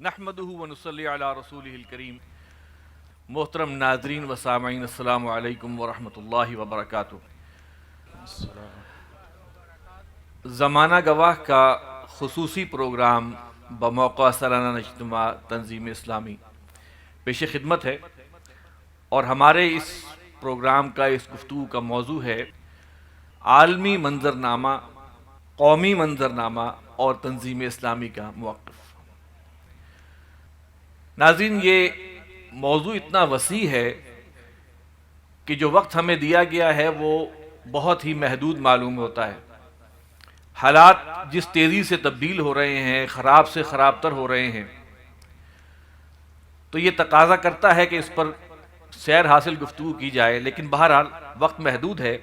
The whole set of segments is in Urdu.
نحمدہ ونصلی علی رسولہ الکریم۔ محترم ناظرین و سامعین، السلام علیکم ورحمۃ اللہ وبرکاتہ۔ زمانہ گواہ کا خصوصی پروگرام بموقع سالانہ اجتماع تنظیم اسلامی پیش خدمت ہے، اور ہمارے اس پروگرام کا، اس گفتگو کا موضوع ہے عالمی منظرنامہ، قومی منظرنامہ اور تنظیم اسلامی کا موقف۔ ناظرین، یہ موضوع اتنا وسیع ہے کہ جو وقت ہمیں دیا گیا ہے وہ بہت ہی محدود معلوم ہوتا ہے۔ حالات جس تیزی سے تبدیل ہو رہے ہیں، خراب سے خراب تر ہو رہے ہیں، تو یہ تقاضا کرتا ہے کہ اس پر سیر حاصل گفتگو کی جائے، لیکن بہرحال وقت محدود ہے،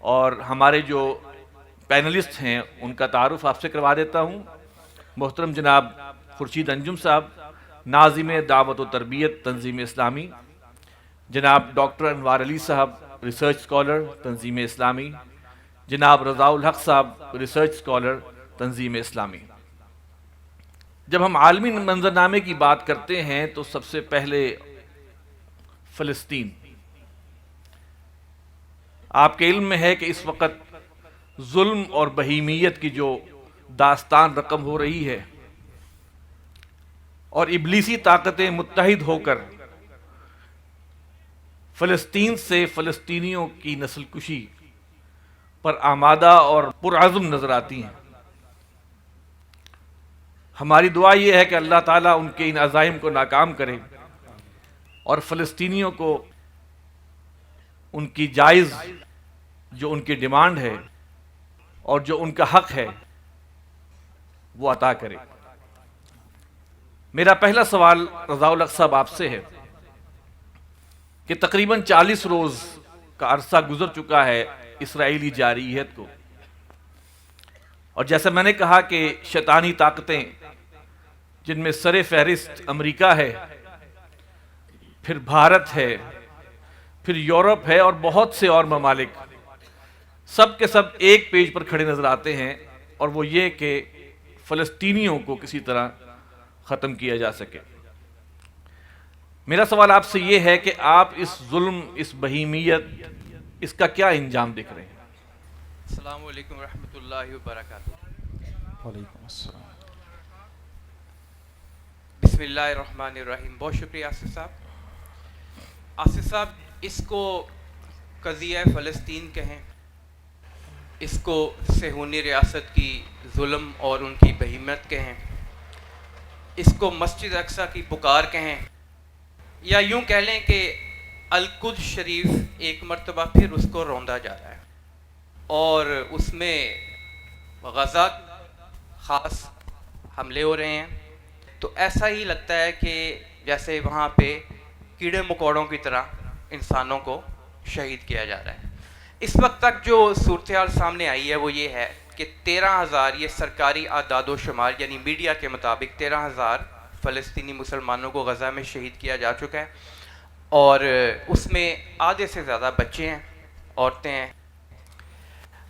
اور ہمارے جو پینلسٹ ہیں ان کا تعارف آپ سے کروا دیتا ہوں۔ محترم جناب خورشید انجم صاحب، ناظم دعوت و تربیت تنظیم اسلامی، جناب ڈاکٹر انوار علی صاحب، ریسرچ اسکالر تنظیم اسلامی، جناب رضا الحق صاحب، ریسرچ اسکالر تنظیم اسلامی۔ جب ہم عالمی منظرنامے کی بات کرتے ہیں تو سب سے پہلے فلسطین۔ آپ کے علم میں ہے کہ اس وقت ظلم اور بہیمیت کی جو داستان رقم ہو رہی ہے، اور ابلیسی طاقتیں متحد ہو کر فلسطین سے فلسطینیوں کی نسل کشی پر آمادہ اور پرعزم نظر آتی ہیں۔ ہماری دعا یہ ہے کہ اللہ تعالیٰ ان کے ان عزائم کو ناکام کرے، اور فلسطینیوں کو ان کی جائز جو ان کی ڈیمانڈ ہے اور جو ان کا حق ہے وہ عطا کرے۔ میرا پہلا سوال رضا الحق صاحب آپ سے ہے کہ تقریباً 40 روز کا عرصہ گزر چکا ہے اسرائیلی جارحیت کو، اور جیسا میں نے کہا کہ شیطانی طاقتیں جن میں سر فہرست امریکہ ہے، پھر بھارت ہے، پھر یورپ ہے، اور بہت سے اور ممالک، سب کے سب ایک پیج پر کھڑے نظر آتے ہیں، اور وہ یہ کہ فلسطینیوں کو کسی طرح ختم کیا جا سکے۔ میرا سوال آپ سے یہ ہے کہ آپ اس ظلم، اس بہیمیت، اس کا کیا انجام دیکھ رہے ہیں؟ السلام علیکم ورحمۃ اللہ وبرکاتہ۔ وعلیکم السلام۔ بسم اللہ الرحمن الرحیم۔ بہت شکریہ آصف صاحب۔ آصف صاحب، اس کو قضیہ فلسطین کہیں، اس کو صہیونی ریاست کی ظلم اور ان کی بہیمیت کہیں، اس کو مسجد اقصیٰ کی پکار کہیں، یا یوں کہہ لیں کہ القدس شریف ایک مرتبہ پھر اس کو روندا جا رہا ہے، اور اس میں غزہ خاص حملے ہو رہے ہیں، تو ایسا ہی لگتا ہے کہ جیسے وہاں پہ کیڑے مکوڑوں کی طرح انسانوں کو شہید کیا جا رہا ہے۔ اس وقت تک جو صورتحال سامنے آئی ہے وہ یہ ہے کہ 13,000، یہ سرکاری اعداد و شمار یعنی میڈیا کے مطابق 13,000 فلسطینی مسلمانوں کو غزہ میں شہید کیا جا چکا ہے، اور اس میں آدھے سے زیادہ بچے ہیں، عورتیں ہیں،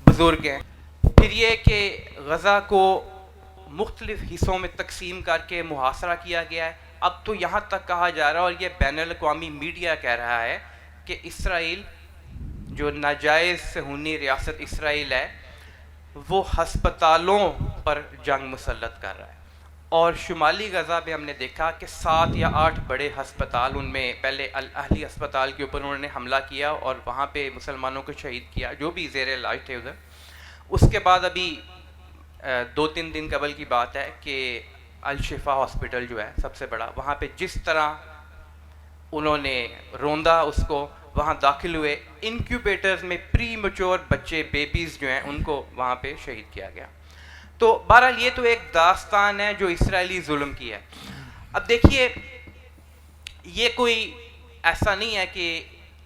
بزرگ ہیں۔ پھر یہ کہ غزہ کو مختلف حصوں میں تقسیم کر کے محاصرہ کیا گیا ہے۔ اب تو یہاں تک کہا جا رہا ہے، اور یہ بین الاقوامی میڈیا کہہ رہا ہے، کہ اسرائیل جو ناجائز صہیونی ریاست اسرائیل ہے وہ ہسپتالوں پر جنگ مسلط کر رہا ہے، اور شمالی غزہ میں ہم نے دیکھا کہ 7 یا 8 بڑے ہسپتال، ان میں پہلے الاہلی ہسپتال کے اوپر انہوں نے حملہ کیا اور وہاں پہ مسلمانوں کو شہید کیا جو بھی زیر علاج تھے ادھر۔ اس کے بعد ابھی 2-3 دن قبل کی بات ہے کہ الشفا ہاسپٹل جو ہے سب سے بڑا، وہاں پہ جس طرح انہوں نے روندا اس کو، وہاں داخل ہوئے انکیوبیٹرز میں پری میچور بچے، بیبیز جو ہیں، ان کو وہاں پہ شہید کیا گیا۔ تو بہرحال یہ تو ایک داستان ہے جو اسرائیلی ظلم کی ہے۔ اب دیکھیے، یہ کوئی ایسا نہیں ہے کہ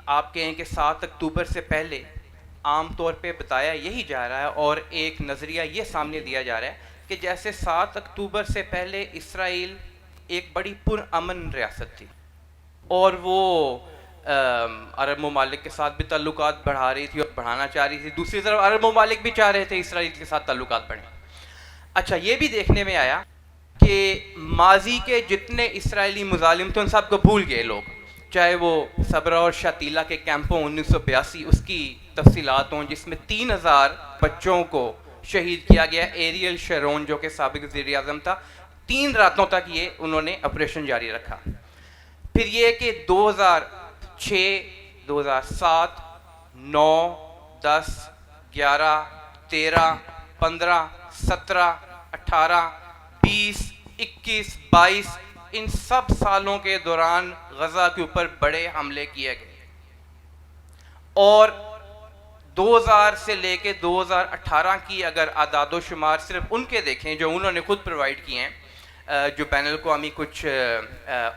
آپ کہیں کہ 7 اکتوبر سے پہلے عام طور پہ بتایا یہی جا رہا ہے، اور ایک نظریہ یہ سامنے دیا جا رہا ہے کہ جیسے 7 اکتوبر سے پہلے اسرائیل ایک بڑی پرامن ریاست تھی، اور وہ عرب ممالک کے ساتھ بھی تعلقات بڑھا رہی تھی اور بڑھانا چاہ رہی تھی، دوسری طرف عرب ممالک بھی چاہ رہے تھے اسرائیل کے ساتھ تعلقات بڑھیں۔ اچھا، یہ بھی دیکھنے میں آیا کہ ماضی کے جتنے اسرائیلی مظالم تھے ان سب کو بھول گئے لوگ، چاہے وہ صبرا اور شتیلا کے کیمپوں 1982 اس کی تفصیلات ہوں جس میں 3000 بچوں کو شہید کیا گیا. ایریل شرون جو کہ سابق وزیر اعظم تھا، 3 راتوں تک یہ انہوں نے آپریشن جاری رکھا. پھر یہ کہ 2006 2007 9 10 11 13 15 17 18 20 21 22 ان سب سالوں کے دوران غزہ کے اوپر بڑے حملے کیے گئے. اور 2000 سے لے کے 2018 کی اگر اعداد و شمار صرف ان کے دیکھیں جو انہوں نے خود پرووائڈ کیے ہیں، جو بین الاقوامی کچھ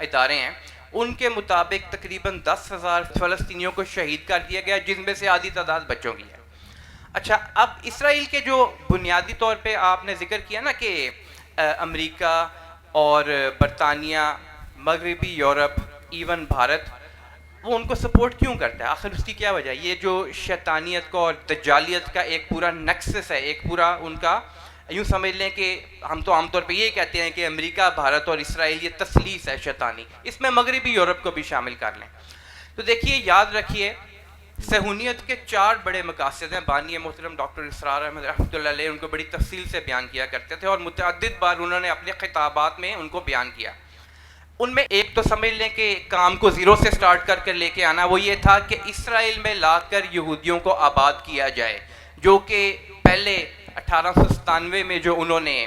ادارے ہیں، ان کے مطابق تقریباً 10,000 فلسطینیوں کو شہید کر دیا گیا، جن میں سے آدھی تعداد بچوں کی ہے. اچھا، اب اسرائیل کے جو بنیادی طور پہ آپ نے ذکر کیا نا کہ امریکہ اور برطانیہ، مغربی یورپ، ایون بھارت، وہ ان کو سپورٹ کیوں کرتا ہے؟ آخر اس کی کیا وجہ ہے؟ یہ جو شیطانیت کا اور دجالیت کا ایک پورا نیکسس ہے، ایک پورا ان کا، یوں سمجھ لیں کہ ہم تو عام طور پہ یہ کہتے ہیں کہ امریکہ، بھارت اور اسرائیل یہ تثلیث ہے شیطانی، اس میں مغربی یورپ کو بھی شامل کر لیں. تو دیکھیے، یاد رکھیے، صہیونیت کے 4 بڑے مقاصد ہیں. بانی محترم ڈاکٹر اسرار احمد رحمۃ اللہ علیہ ان کو بڑی تفصیل سے بیان کیا کرتے تھے اور متعدد بار انہوں نے اپنے خطابات میں ان کو بیان کیا. ان میں ایک تو سمجھ لیں کہ کام کو زیرو سے سٹارٹ کر لے کے آنا، وہ یہ تھا کہ اسرائیل میں لا کر یہودیوں کو آباد کیا جائے، جو کہ پہلے 1897 میں جو انہوں نے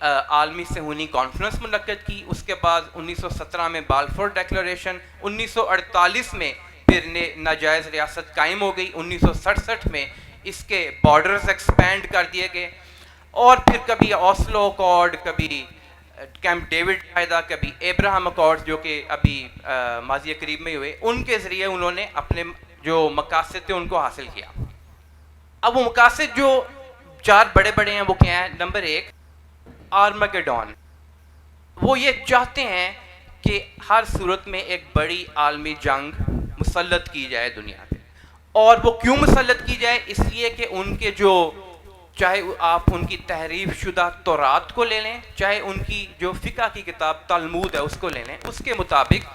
عالمی صہیونی کانفرنس منعقد کی، اس کے بعد 1917 میں بالفور ڈیکلریشن، 1948 میں پھر ناجائز ریاست قائم ہو گئی، 1967 میں اس کے بارڈرز ایکسپینڈ کر دیے گئے، اور پھر کبھی اوسلو اکارڈ، کبھی کیمپ ڈیوڈ معاہدہ، کبھی ابراہم اکارڈ جو کہ ابھی ماضی قریب میں ہوئے، ان کے ذریعے انہوں نے اپنے جو مقاصد تھے ان کو حاصل کیا. اب وہ مقاصد جو 4 بڑے بڑے ہیں وہ کیا ہیں؟ نمبر 1، آرمگیڈون. وہ یہ چاہتے ہیں کہ ہر صورت میں ایک بڑی عالمی جنگ مسلط کی جائے دنیا پہ. اور وہ کیوں مسلط کی جائے؟ اس لیے کہ ان کے جو، چاہے آپ ان کی تحریف شدہ تورات کو لے لیں، چاہے ان کی جو فقہ کی کتاب تلمود ہے اس کو لے لیں، اس کے مطابق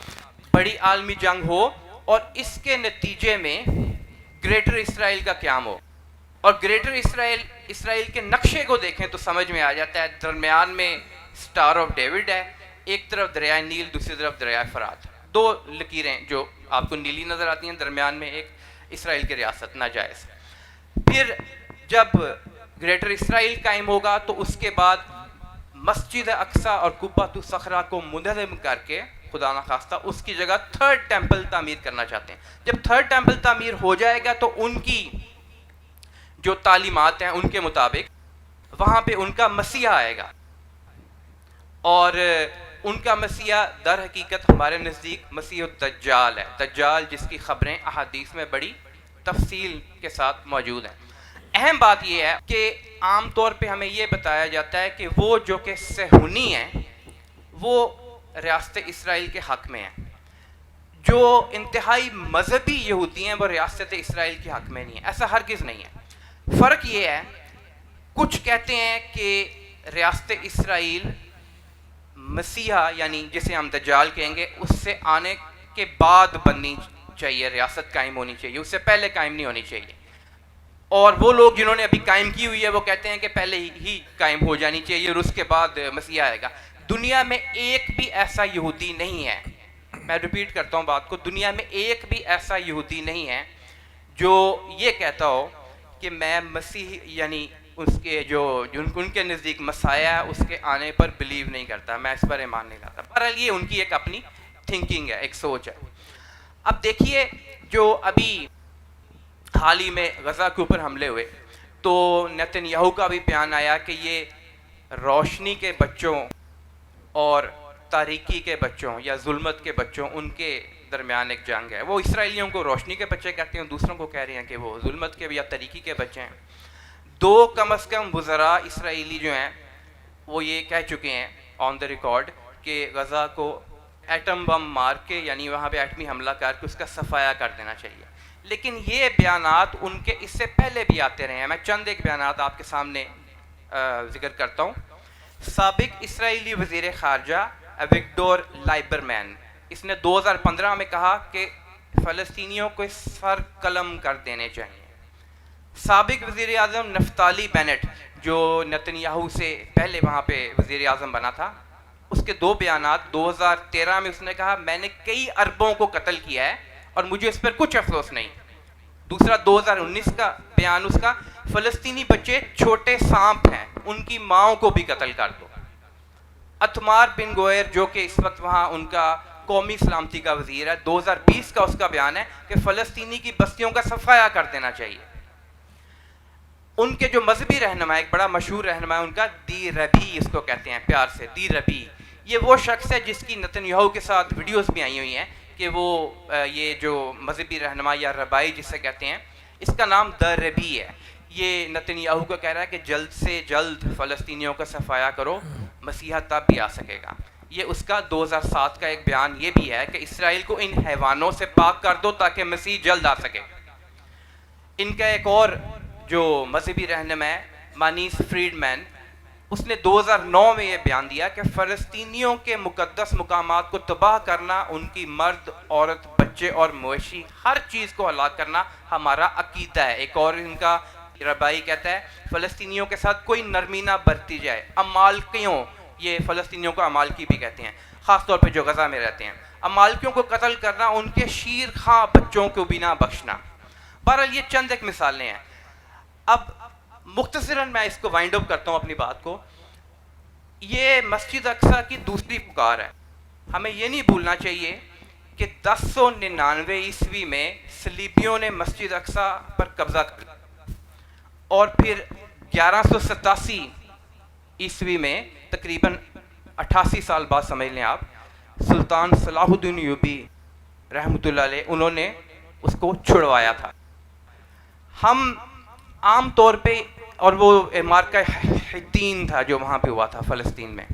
بڑی عالمی جنگ ہو اور اس کے نتیجے میں گریٹر اسرائیل کا قیام ہو. اور گریٹر اسرائیل کے نقشے کو دیکھیں تو سمجھ میں آ جاتا ہے. درمیان میں سٹار آف ڈیوڈ ہے، ایک طرف دریائے نیل، دوسری طرف دریائے فرات، 2 لکیریں جو آپ کو نیلی نظر آتی ہیں، درمیان میں ایک اسرائیل کی ریاست ناجائز. پھر جب گریٹر اسرائیل قائم ہوگا تو اس کے بعد مسجد اقصیٰ اور قبۃ الصخرہ کو منہدم کر کے خدا نخواستہ اس کی جگہ 3rd ٹیمپل تعمیر کرنا چاہتے ہیں. جب 3rd ٹیمپل تعمیر ہو جائے گا تو ان کی جو تعلیمات ہیں ان کے مطابق وہاں پہ ان کا مسیح آئے گا، اور ان کا مسیح در حقیقت ہمارے نزدیک مسیح الدجال ہے. دجال جس کی خبریں احادیث میں بڑی تفصیل کے ساتھ موجود ہیں. اہم بات یہ ہے کہ عام طور پہ ہمیں یہ بتایا جاتا ہے کہ وہ جو کہ صہیونی ہیں وہ ریاست اسرائیل کے حق میں ہیں، جو انتہائی مذہبی یہودی ہیں وہ ریاست اسرائیل کے حق میں نہیں ہیں. ایسا ہرگز نہیں ہے. فرق یہ ہے، کچھ کہتے ہیں کہ ریاست اسرائیل مسیحا یعنی جسے ہم دجال کہیں گے اس سے آنے کے بعد بننی چاہیے، ریاست قائم ہونی چاہیے، اس سے پہلے قائم نہیں ہونی چاہیے. اور وہ لوگ جنہوں نے ابھی قائم کی ہوئی ہے وہ کہتے ہیں کہ پہلے ہی قائم ہو جانی چاہیے اور اس کے بعد مسیح آئے گا. دنیا میں ایک بھی ایسا یہودی نہیں ہے، میں ریپیٹ کرتا ہوں بات کو، دنیا میں ایک بھی ایسا یہودی نہیں ہے جو یہ کہتا ہو کہ میں مسیح یعنی اس کے جو ان کے نزدیک مسیح ہے اس کے آنے پر بلیو نہیں کرتا، میں اس پر ایمان نہیں لاتا. بہرحال یہ ان کی ایک اپنی تھنکنگ ہے، ایک سوچ ہے. اب دیکھیے جو ابھی حال ہی میں غزہ کے اوپر حملے ہوئے تو نیتن یاہو کا بھی بیان آیا کہ یہ روشنی کے بچوں اور تاریکی کے بچوں یا ظلمت کے بچوں ان کے درمیان ایک جنگ ہے. وہ اسرائیلیوں کو روشنی کے بچے کہتے ہیں، دوسروں کو کہہ رہے ہیں کہ وہ ظلمت کے یا تاریکی کے بچے ہیں. 2 کم از کم وزراء اسرائیلی جو ہیں وہ یہ کہہ چکے ہیں آن دا ریکارڈ کہ غزہ کو ایٹم بم مار کے یعنی وہاں پہ ایٹمی حملہ کر کے اس کا صفایا کر دینا چاہیے. لیکن یہ بیانات ان کے اس سے پہلے بھی آتے رہے ہیں. میں چند ایک بیانات آپ کے سامنے ذکر کرتا ہوں سابق اسرائیلی وزیر خارجہ وکٹور لائبرمین، اس نے 2015 میں کہا کہ فلسطینیوں کو سر قلم کر دینے چاہیے۔ سابق وزیر اعظم نفتالی بینٹ جو نتنیاہو سے پہلے وہاں پہ وزیر اعظم بنا تھا، اس کے 2 بیانات 2013 میں اس نے کہا میں نے کئی اربوں کو قتل کیا ہے اور مجھے اس پر کچھ افسوس نہیں۔ دوسرا 2019 کا بیان اس کا، فلسطینی بچے چھوٹے سانپ ہیں، ان کی ماؤں کو بھی قتل کر دو۔ اتمار بن گوئر جو کہ اس وقت وہاں ان کا قومی سلامتی کا وزیر ہے، 2020 کا اس کا بیان ہے کہ فلسطینی کی بستیوں کا صفایا کر دینا چاہیے۔ ان کے جو مذہبی رہنما، ایک بڑا مشہور رہنما ہے ان کا، دی ربی اس کو کہتے ہیں پیار سے، دی ربی، یہ وہ شخص ہے جس کی نتنیاہو کے ساتھ ویڈیوز بھی آئی ہوئی ہیں کہ وہ یہ جو مذہبی رہنما یا ربائی جسے کہتے ہیں، اس کا نام دا ربی ہے۔ یہ نتنیاہو کو کہہ رہا ہے کہ جلد سے جلد فلسطینیوں کا صفایا کرو، مسیحا تب بھی آ سکے گا۔ یہ اس کا 2007 کا ایک بیان یہ بھی ہے کہ اسرائیل کو ان حیوانوں سے پاک کر دو تاکہ مسیح جلد آ سکے۔ ان کا ایک اور جو مذہبی رہنما ہے مانیس فریڈ مین، اس نے 2009 میں یہ بیان دیا کہ فلسطینیوں کے مقدس مقامات کو تباہ کرنا، ان کی مرد، عورت، بچے اور مویشی ہر چیز کو ہلاک کرنا ہمارا عقیدہ ہے۔ ایک اور ان کا ربائی کہتا ہے فلسطینیوں کے ساتھ کوئی نرمی نہ برتی جائے۔ امالکیوں، یہ فلسطینیوں کو امالکی بھی کہتے ہیں، خاص طور پہ جو غزہ میں رہتے ہیں، امالکیوں کو قتل کرنا، ان کے شیر خواہ بچوں کو بھی نہ بخشنا۔ بہرحال یہ چند ایک مثالیں ہیں۔ اب مختصراً میں اس کو وائنڈ اپ کرتا ہوں اپنی بات کو۔ یہ مسجد اقصیٰ کی دوسری پکار ہے۔ ہمیں یہ نہیں بھولنا چاہیے کہ 1099 عیسوی میں صلیبیوں نے مسجد اقصیٰ پر قبضہ کر لیا اور پھر 1187 عیسوی میں تقریباً 88 سال بعد سمجھ لیں آپ، سلطان صلاح الدین ایوبی رحمۃ اللہ علیہ انہوں نے اس کو چھڑوایا تھا۔ ہم عام طور پہ، اور وہ مارکہ حطین تھا جو وہاں پہ ہوا تھا فلسطین میں،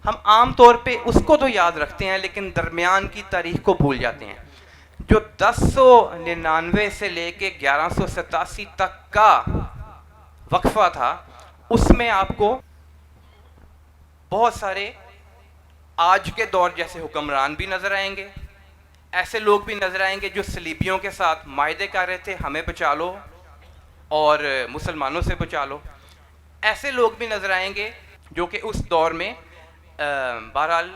ہم عام طور پہ اس کو تو یاد رکھتے ہیں لیکن درمیان کی تاریخ کو بھول جاتے ہیں۔ جو 1099 سے لے کے 1187 تک کا وقفہ تھا، اس میں آپ کو بہت سارے آج کے دور جیسے حکمران بھی نظر آئیں گے، ایسے لوگ بھی نظر آئیں گے جو صلیبیوں کے ساتھ معاہدے کر رہے تھے ہمیں بچا لو اور مسلمانوں سے بچا لو، ایسے لوگ بھی نظر آئیں گے جو کہ اس دور میں بہرحال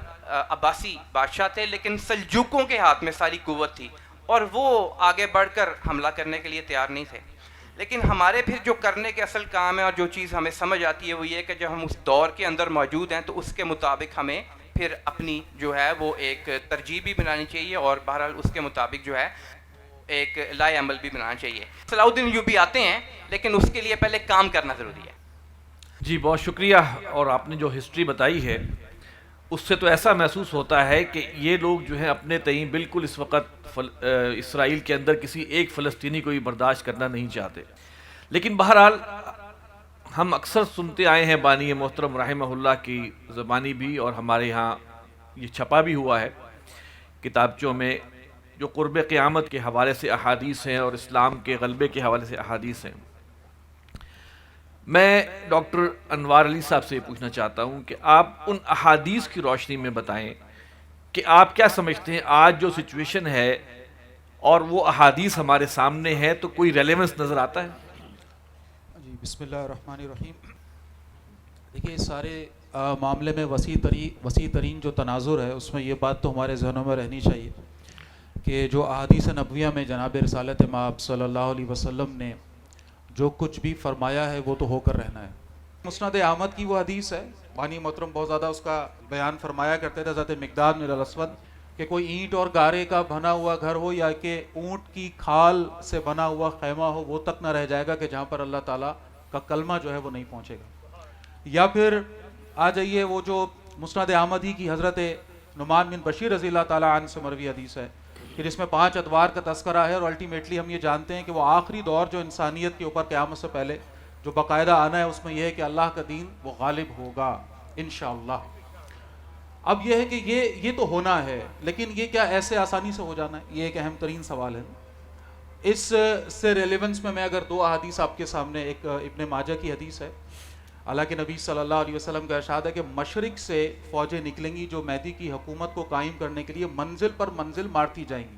عباسی بادشاہ تھے لیکن سلجوقوں کے ہاتھ میں ساری قوت تھی اور وہ آگے بڑھ کر حملہ کرنے کے لیے تیار نہیں تھے۔ لیکن ہمارے پھر جو کرنے کے اصل کام ہے اور جو چیز ہمیں سمجھ آتی ہے وہ یہ کہ جب ہم اس دور کے اندر موجود ہیں تو اس کے مطابق ہمیں پھر اپنی جو ہے وہ ایک ترجیح بھی بنانی چاہیے اور بہرحال اس کے مطابق جو ہے ایک لائے عمل بھی بنانا چاہیے۔ صلاح الدین ایوبی آتے ہیں لیکن اس کے لیے پہلے کام کرنا ضروری ہے۔ جی بہت شکریہ۔ اور آپ نے جو ہسٹری بتائی ہے اس سے تو ایسا محسوس ہوتا ہے کہ یہ لوگ جو ہیں اپنے تئیں بالکل اس وقت اسرائیل کے اندر کسی ایک فلسطینی کو بھی برداشت کرنا نہیں چاہتے۔ لیکن بہرحال ہم اکثر سنتے آئے ہیں بانی محترم رحمہ اللہ کی زبانی بھی، اور ہمارے ہاں یہ چھپا بھی ہوا ہے کتابچوں میں، جو قرب قیامت کے حوالے سے احادیث ہیں اور اسلام کے غلبے کے حوالے سے احادیث ہیں۔ میں ڈاکٹر انوار علی صاحب سے یہ پوچھنا چاہتا ہوں کہ آپ ان احادیث کی روشنی میں بتائیں کہ آپ کیا سمجھتے ہیں آج جو سچویشن ہے اور وہ احادیث ہمارے سامنے ہے تو کوئی ریلیونس نظر آتا ہے؟ جی بسم اللہ الرحمن الرحیم۔ دیکھیے اس سارے معاملے میں وسیع ترین جو تناظر ہے اس میں یہ بات تو ہمارے ذہنوں میں رہنی چاہیے کہ جو احادیث نبویہ میں جناب رسالت مآب صلی اللہ علیہ وسلم نے جو کچھ بھی فرمایا ہے وہ تو ہو کر رہنا ہے۔ مسند احمد کی وہ حدیث ہے، بانی محترم بہت زیادہ اس کا بیان فرمایا کرتے تھے حضرت مقداد بن الاسود، کہ کوئی اینٹ اور گارے کا بنا ہوا گھر ہو یا کہ اونٹ کی کھال سے بنا ہوا خیمہ ہو، وہ تک نہ رہ جائے گا کہ جہاں پر اللہ تعالیٰ کا کلمہ جو ہے وہ نہیں پہنچے گا۔ یا پھر آ جائیے وہ جو مسند احمدی کی حضرت نعمان بن بشیر رضی اللہ تعالیٰ عنہ سے مروی حدیث ہے کہ جس میں 5 ادوار کا تذکرہ ہے، اور الٹیمیٹلی ہم یہ جانتے ہیں کہ وہ آخری دور جو انسانیت کے اوپر قیامت سے پہلے جو باقاعدہ آنا ہے اس میں یہ ہے کہ اللہ کا دین وہ غالب ہوگا انشاءاللہ۔ اب یہ ہے کہ یہ تو ہونا ہے، لیکن یہ کیا ایسے آسانی سے ہو جانا ہے؟ یہ ایک اہم ترین سوال ہے۔ اس سے ریلیونس میں اگر 2 احادیث آپ کے سامنے، ایک ابن ماجہ کی حدیث ہے اللہ کے نبی صلی اللہ علیہ وسلم کا ارشاد ہے کہ مشرق سے فوجیں نکلیں گی جو مہدی کی حکومت کو قائم کرنے کے لیے منزل پر منزل مارتی جائیں گی.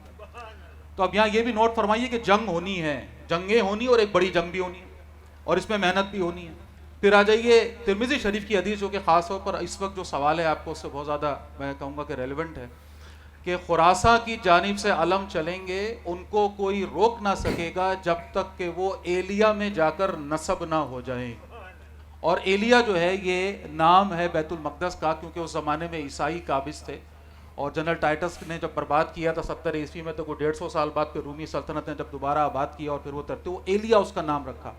تو اب یہاں یہ بھی نوٹ فرمائیے کہ جنگ ہونی ہے، جنگیں ہونی اور ایک بڑی جنگ بھی ہونی ہے اور اس میں محنت بھی ہونی ہے. پھر آ جائیے ترمذی شریف کی حدیث جو کہ خاص طور پر اس وقت جو سوال ہے آپ کو اس سے بہت زیادہ میں کہوں گا کہ ریلیونٹ ہے کہ خراساں کی جانب سے علم چلیں گے، ان کو کوئی روک نہ سکے گا جب تک کہ وہ ایلیا میں جا کر نصب نہ ہو جائیں. اور ایلیا جو ہے یہ نام ہے بیت المقدس کا، کیونکہ اس زمانے میں عیسائی قابض تھے اور جنرل ٹائٹس نے جب برباد کیا تھا 70 عیسوی میں، تو وہ 150 سال بعد پھر رومی سلطنت نے جب دوبارہ آباد کیا اور پھر وہ ترتے وہ ایلیا اس کا نام رکھا.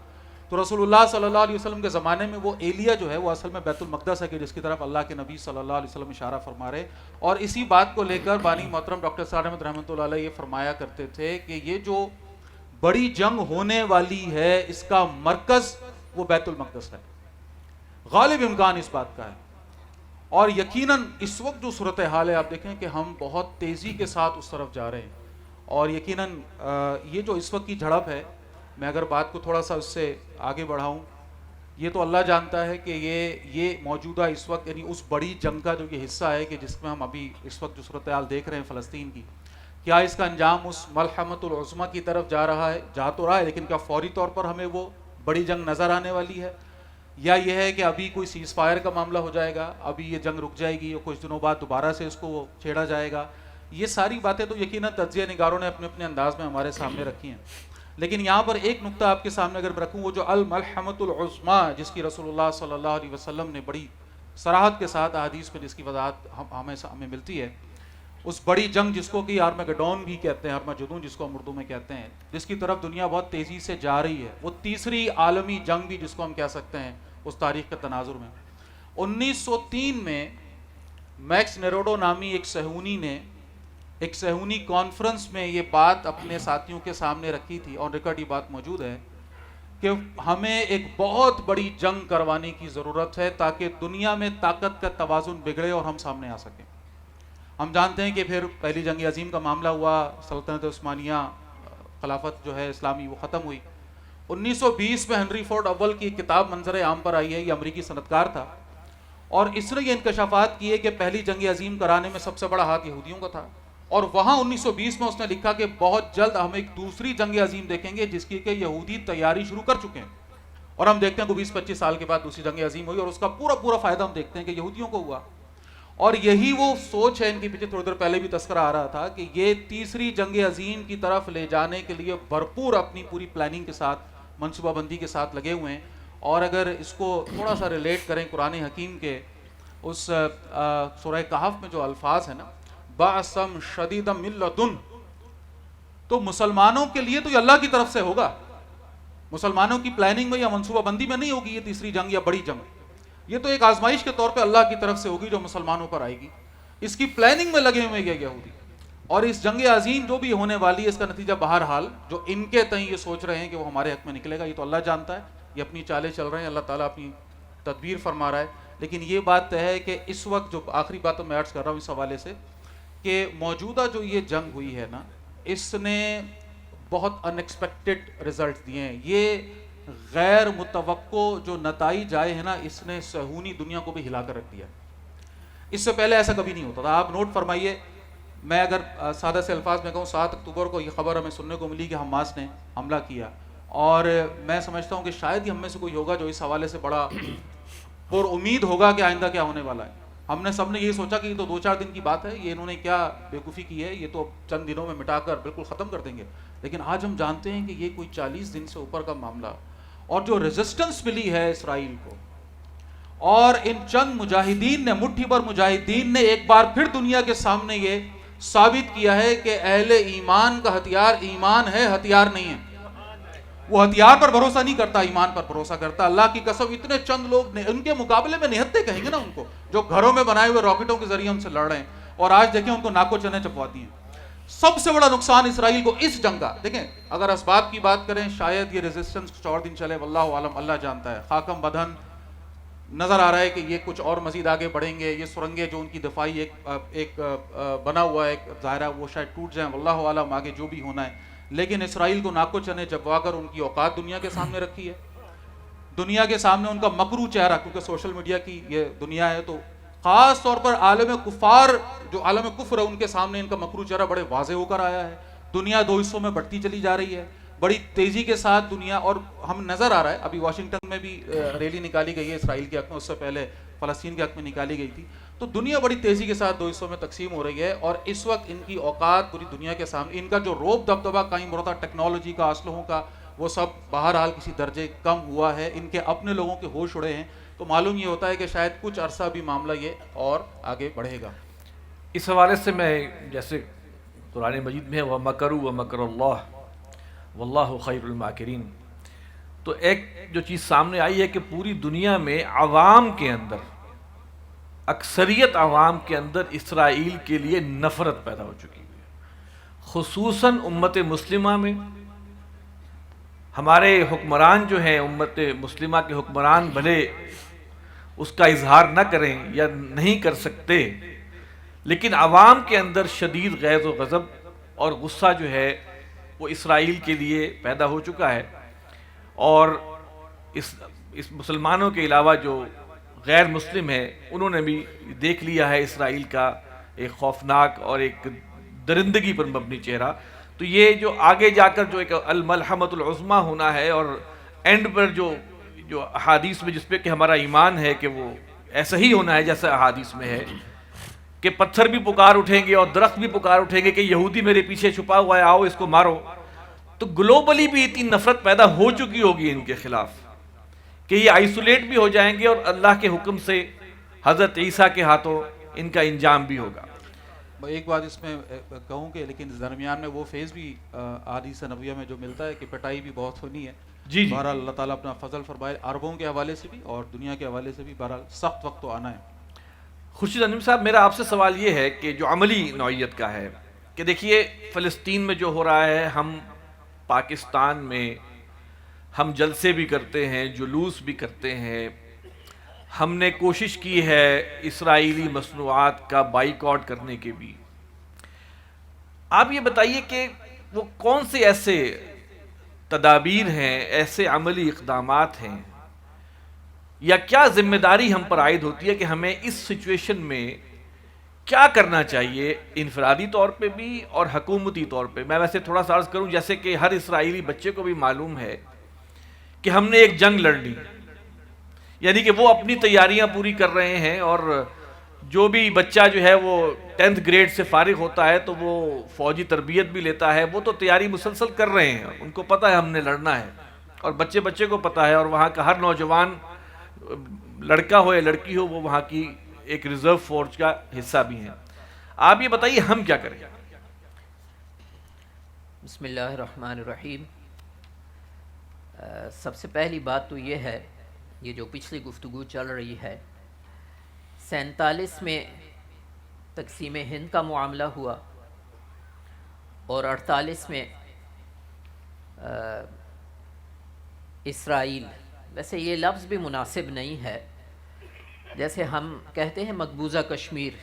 تو رسول اللہ صلی اللہ علیہ وسلم کے زمانے میں وہ ایلیا جو ہے وہ اصل میں بیت المقدس ہے کہ جس کی طرف اللہ کے نبی صلی اللہ علیہ وسلم اشارہ فرما رہے. اور اسی بات کو لے کر بانی محترم ڈاکٹر سعد احمد رحمۃ اللہ علیہ یہ فرمایا کرتے تھے کہ یہ جو بڑی جنگ ہونے والی ہے اس کا مرکز وہ بیت المقدس ہے. غالب امکان اس بات کا ہے. اور یقیناً اس وقت جو صورتحال ہے آپ دیکھیں کہ ہم بہت تیزی کے ساتھ اس طرف جا رہے ہیں. اور یقیناً یہ جو اس وقت کی جھڑپ ہے، میں اگر بات کو تھوڑا سا اس سے آگے بڑھاؤں، یہ تو اللہ جانتا ہے کہ یہ موجودہ اس وقت یعنی اس بڑی جنگ کا جو یہ حصہ ہے کہ جس میں ہم ابھی اس وقت جو صورتحال دیکھ رہے ہیں فلسطین کی، کیا اس کا انجام اس ملحمۃ العظمیٰ کی طرف جا رہا ہے؟ جا تو رہا ہے، لیکن کیا فوری طور پر ہمیں وہ بڑی جنگ نظر آنے والی ہے؟ یا یہ ہے کہ ابھی کوئی سیز فائر کا معاملہ ہو جائے گا، ابھی یہ جنگ رک جائے گی اور کچھ دنوں بعد دوبارہ سے اس کو چھیڑا جائے گا؟ یہ ساری باتیں تو یقیناً تجزیہ نگاروں نے اپنے اپنے انداز میں ہمارے سامنے رکھی ہیں. لیکن یہاں پر ایک نقطہ آپ کے سامنے اگر میں رکھوں، وہ جو الملحمۃ العظمیٰ جس کی رسول اللہ صلی اللہ علیہ وسلم نے بڑی صراحت کے ساتھ احادیث میں جس کی وضاحت ہمیں ملتی ہے، اس بڑی جنگ جس کو کہ آرمیگڈون بھی کہتے ہیں، ارمجدون جس کو ہم اردو میں کہتے ہیں، جس کی طرف دنیا بہت تیزی سے جا رہی ہے، وہ تیسری عالمی جنگ بھی جس کو ہم کہہ سکتے ہیں اس تاریخ کے تناظر میں. 1903 میں میکس نیروڈو نامی ایک صہیونی کانفرنس میں یہ بات اپنے ساتھیوں کے سامنے رکھی تھی، اور ریکارڈ یہ بات موجود ہے کہ ہمیں ایک بہت بڑی جنگ کروانے کی ضرورت ہے تاکہ دنیا میں طاقت کا توازن بگڑے اور ہم سامنے آ سکیں. ہم جانتے ہیں کہ پھر پہلی جنگ عظیم کا معاملہ ہوا، سلطنت عثمانیہ خلافت جو ہے اسلامی وہ ختم ہوئی. 1920 میں ہنری فورڈ اول کی کتاب منظر عام پر آئی ہے، یہ امریکی صنعتکار تھا اور اس نے یہ انکشافات کیے کہ پہلی جنگ عظیم کرانے میں سب سے بڑا ہاتھ یہودیوں کا تھا. اور وہاں 1920 میں اس نے لکھا کہ بہت جلد ہم ایک دوسری جنگ عظیم دیکھیں گے جس کی کہ یہودی تیاری شروع کر چکے ہیں. اور ہم دیکھتے ہیں کہ 20-25 سال کے بعد دوسری جنگ عظیم ہوئی اور اس کا پورا فائدہ ہم دیکھتے ہیں کہ یہودیوں کو ہوا. اور یہی وہ سوچ ہے ان کی، پیچھے تھوڑی دیر پہلے بھی تذکرہ آ رہا تھا کہ یہ تیسری جنگ عظیم کی طرف لے جانے کے لیے بھرپور اپنی پوری پلاننگ کے ساتھ، منصوبہ بندی کے ساتھ لگے ہوئے ہیں. اور اگر اس کو تھوڑا سا ریلیٹ کریں قرآن حکیم کے اس سورہ کہف میں جو الفاظ ہیں نا، بَأْسًا شَدِيدًا مِن لَدُنْ، تو مسلمانوں کے لیے تو یہ اللہ کی طرف سے ہوگا. مسلمانوں کی پلاننگ میں یا منصوبہ بندی میں نہیں ہوگی یہ تیسری جنگ یا بڑی جنگ. یہ تو ایک آزمائش کے طور پہ اللہ کی طرف سے ہوگی جو مسلمانوں پر آئے گی. اس کی پلاننگ میں لگے ہوئے یہ یہودی. اور اس جنگ عظیم جو بھی ہونے والی ہے اس کا نتیجہ بہرحال جو ان کے تئیں یہ سوچ رہے ہیں کہ وہ ہمارے حق میں نکلے گا، یہ تو اللہ جانتا ہے، یہ اپنی چالیں چل رہے ہیں، اللہ تعالیٰ اپنی تدبیر فرما رہا ہے. لیکن یہ بات طے ہے کہ اس وقت جو آخری بات میں عرض کر رہا ہوں اس حوالے سے کہ موجودہ جو یہ جنگ ہوئی ہے نا، اس نے بہت ان ایکسپیکٹڈ رزلٹ دیے ہیں. یہ غیر متوقع جو نتائج آئے ہیں نا، اس نے صہیونی دنیا کو بھی ہلا کر رکھ دیا. اس سے پہلے ایسا کبھی نہیں ہوتا تھا. آپ نوٹ فرمائیے، میں اگر سادہ سے الفاظ میں کہوں، 7 اکتوبر کو یہ خبر ہمیں سننے کو ملی کہ حماس نے حملہ کیا، اور میں سمجھتا ہوں کہ شاید ہی ہم میں سے کوئی ہوگا جو اس حوالے سے بڑا پر امید ہوگا کہ آئندہ کیا ہونے والا ہے. ہم نے سب نے یہ سوچا کہ یہ تو 2-4 دن کی بات ہے، یہ انہوں نے کیا بیوقوفی کی ہے، یہ تو چند دنوں میں مٹا کر بالکل ختم کر دیں گے. لیکن آج ہم جانتے ہیں کہ یہ کوئی 40 دن سے اوپر کا معاملہ، اور جو ریزسٹنس ملی ہے اسرائیل کو، اور ان چند مجاہدین نے، مٹھی بھر مجاہدین نے ایک بار پھر دنیا کے سامنے یہ ثابت کیا ہے کہ اہل ایمان کا ہتھیار ایمان ہے، ہتھیار نہیں ہے. وہ ہتھیار پر بھروسہ نہیں کرتا، ایمان پر بھروسہ کرتا. اللہ کی قسم اتنے چند لوگ ان کے مقابلے میں نہتے کہیں گے نا ان کو، جو گھروں میں بنائے ہوئے راکٹوں کے ذریعے ان سے لڑ رہے ہیں، اور آج دیکھیں ان کو ناکو چنے چپواتی ہیں. سب سے بڑا نقصان اسرائیل کو اس جنگ کا، دیکھیں اگر اسباب کی بات کریں شاید یہ ریزسٹنس کچھ اور دن چلے، واللہ عالم، اللہ جانتا ہے. خاکم بدن نظر آ رہا ہے کہ یہ کچھ اور مزید آگے بڑھیں گے. یہ سرنگیں جو ان کی دفاعی ایک بنا ہوا ہے ایک ظاہرہ، وہ شاید ٹوٹ جائیں، واللہ عالم آگے جو بھی ہونا ہے. لیکن اسرائیل کو ناکو چنے چبوا کر ان کی اوقات دنیا کے سامنے رکھی ہے. دنیا کے سامنے ان کا مکرو چہرہ، کیونکہ سوشل میڈیا کی یہ دنیا ہے، تو خاص طور پر عالم کفار، جو عالم کفر ہے، ان کے سامنے ان کا مکرو چہرہ بڑے واضح ہو کر آیا ہے. دنیا دو حصوں میں بٹتی چلی جا رہی ہے بڑی تیزی کے ساتھ دنیا، اور ہم نظر آ رہا ہے ابھی واشنگٹن میں بھی ریلی نکالی گئی ہے اسرائیل کے حق میں، اس سے پہلے فلسطین کے حق میں نکالی گئی تھی. تو دنیا بڑی تیزی کے ساتھ دو حصوں میں تقسیم ہو رہی ہے، اور اس وقت ان کی اوقات پوری دنیا کے سامنے، ان کا جو روب دبدبہ قائم ہو رہا تھا ٹیکنالوجی کا، اسلحوں کا، وہ سب بہرحال کسی درجے کم ہوا ہے. ان کے اپنے لوگوں کے ہوش اڑے ہیں. تو معلوم یہ ہوتا ہے کہ شاید کچھ عرصہ بھی معاملہ یہ اور آگے بڑھے گا. اس حوالے سے میں جیسے قرآن مجید میں ہے وَمَكَرُوا وَمَكَرَ اللَّهُ وَاللَّهُ خَيْرُ الْمَاكِرِينَ، تو ایک جو چیز سامنے آئی ہے کہ پوری دنیا میں عوام کے اندر، اکثریت عوام کے اندر اسرائیل کے لیے نفرت پیدا ہو چکی ہے، خصوصاً امت مسلمہ میں. ہمارے حکمران جو ہیں، امت مسلمہ کے حکمران بھلے اس کا اظہار نہ کریں یا نہیں کر سکتے، لیکن عوام کے اندر شدید غیظ و غضب اور غصہ جو ہے وہ اسرائیل کے لیے پیدا ہو چکا ہے. اور اس مسلمانوں کے علاوہ جو غیر مسلم ہیں، انہوں نے بھی دیکھ لیا ہے اسرائیل کا ایک خوفناک اور ایک درندگی پر مبنی چہرہ. تو یہ جو آگے جا کر جو ایک الملحمۃ العظمیٰ ہونا ہے، اور اینڈ پر جو احادیث میں جس پہ کہ ہمارا ایمان ہے کہ وہ ایسا ہی ہونا ہے جیسا احادیث میں ہے کہ پتھر بھی پکار اٹھیں گے اور درخت بھی پکار اٹھیں گے کہ یہودی میرے پیچھے چھپا ہوا ہے، آؤ اس کو مارو. تو گلوبلی بھی اتنی نفرت پیدا ہو چکی ہوگی ان کے خلاف کہ یہ آئسولیٹ بھی ہو جائیں گے، اور اللہ کے حکم سے حضرت عیسیٰ کے ہاتھوں ان کا انجام بھی ہوگا. ایک بات اس میں کہوں کہ لیکن درمیان میں وہ فیض بھی احادیث نبویہ میں جو ملتا ہے کہ پٹائی بھی بہت ہونی ہے. جی بہرحال اللہ تعالیٰ اپنا فضل فرمائے، عربوں کے حوالے سے بھی اور دنیا کے حوالے سے بھی. بہرحال سخت وقت تو آنا ہے. خورشید انجم صاحب، میرا آپ سے سوال یہ ہے کہ جو عملی نوعیت کا ہے کہ دیکھیے فلسطین میں جو ہو رہا ہے، ہم پاکستان میں ہم جلسے بھی کرتے ہیں، جلوس بھی کرتے ہیں، ہم نے کوشش کی ہے اسرائیلی مصنوعات کا بائیکاٹ کرنے کے بھی. آپ یہ بتائیے کہ وہ کون سے ایسے تدابیر ہیں، ایسے عملی اقدامات ہیں، یا کیا ذمہ داری ہم پر عائد ہوتی ہے کہ ہمیں اس سچویشن میں کیا کرنا چاہیے، انفرادی طور پہ بھی اور حکومتی طور پہ. میں ویسے تھوڑا سا عرض کروں، جیسے کہ ہر اسرائیلی بچے کو بھی معلوم ہے کہ ہم نے ایک جنگ لڑ لی، یعنی کہ وہ اپنی تیاریاں پوری کر رہے ہیں، اور جو بھی بچہ جو ہے وہ 10th گریڈ سے فارغ ہوتا ہے تو وہ فوجی تربیت بھی لیتا ہے، وہ تو تیاری مسلسل کر رہے ہیں، ان کو پتہ ہے ہم نے لڑنا ہے، اور بچے کو پتہ ہے، اور وہاں کا ہر نوجوان لڑکا ہو یا لڑکی ہو وہ وہاں کی ایک ریزرو فورس کا حصہ بھی ہیں. آپ یہ بتائیے ہم کیا کریں؟ بسم اللہ الرحمن الرحیم. سب سے پہلی بات تو یہ ہے، یہ جو پچھلی گفتگو چل رہی ہے، 47 میں تقسیم ہند کا معاملہ ہوا اور 48 میں اسرائیل. ویسے یہ لفظ بھی مناسب نہیں ہے، جیسے ہم کہتے ہیں مقبوضہ کشمیر،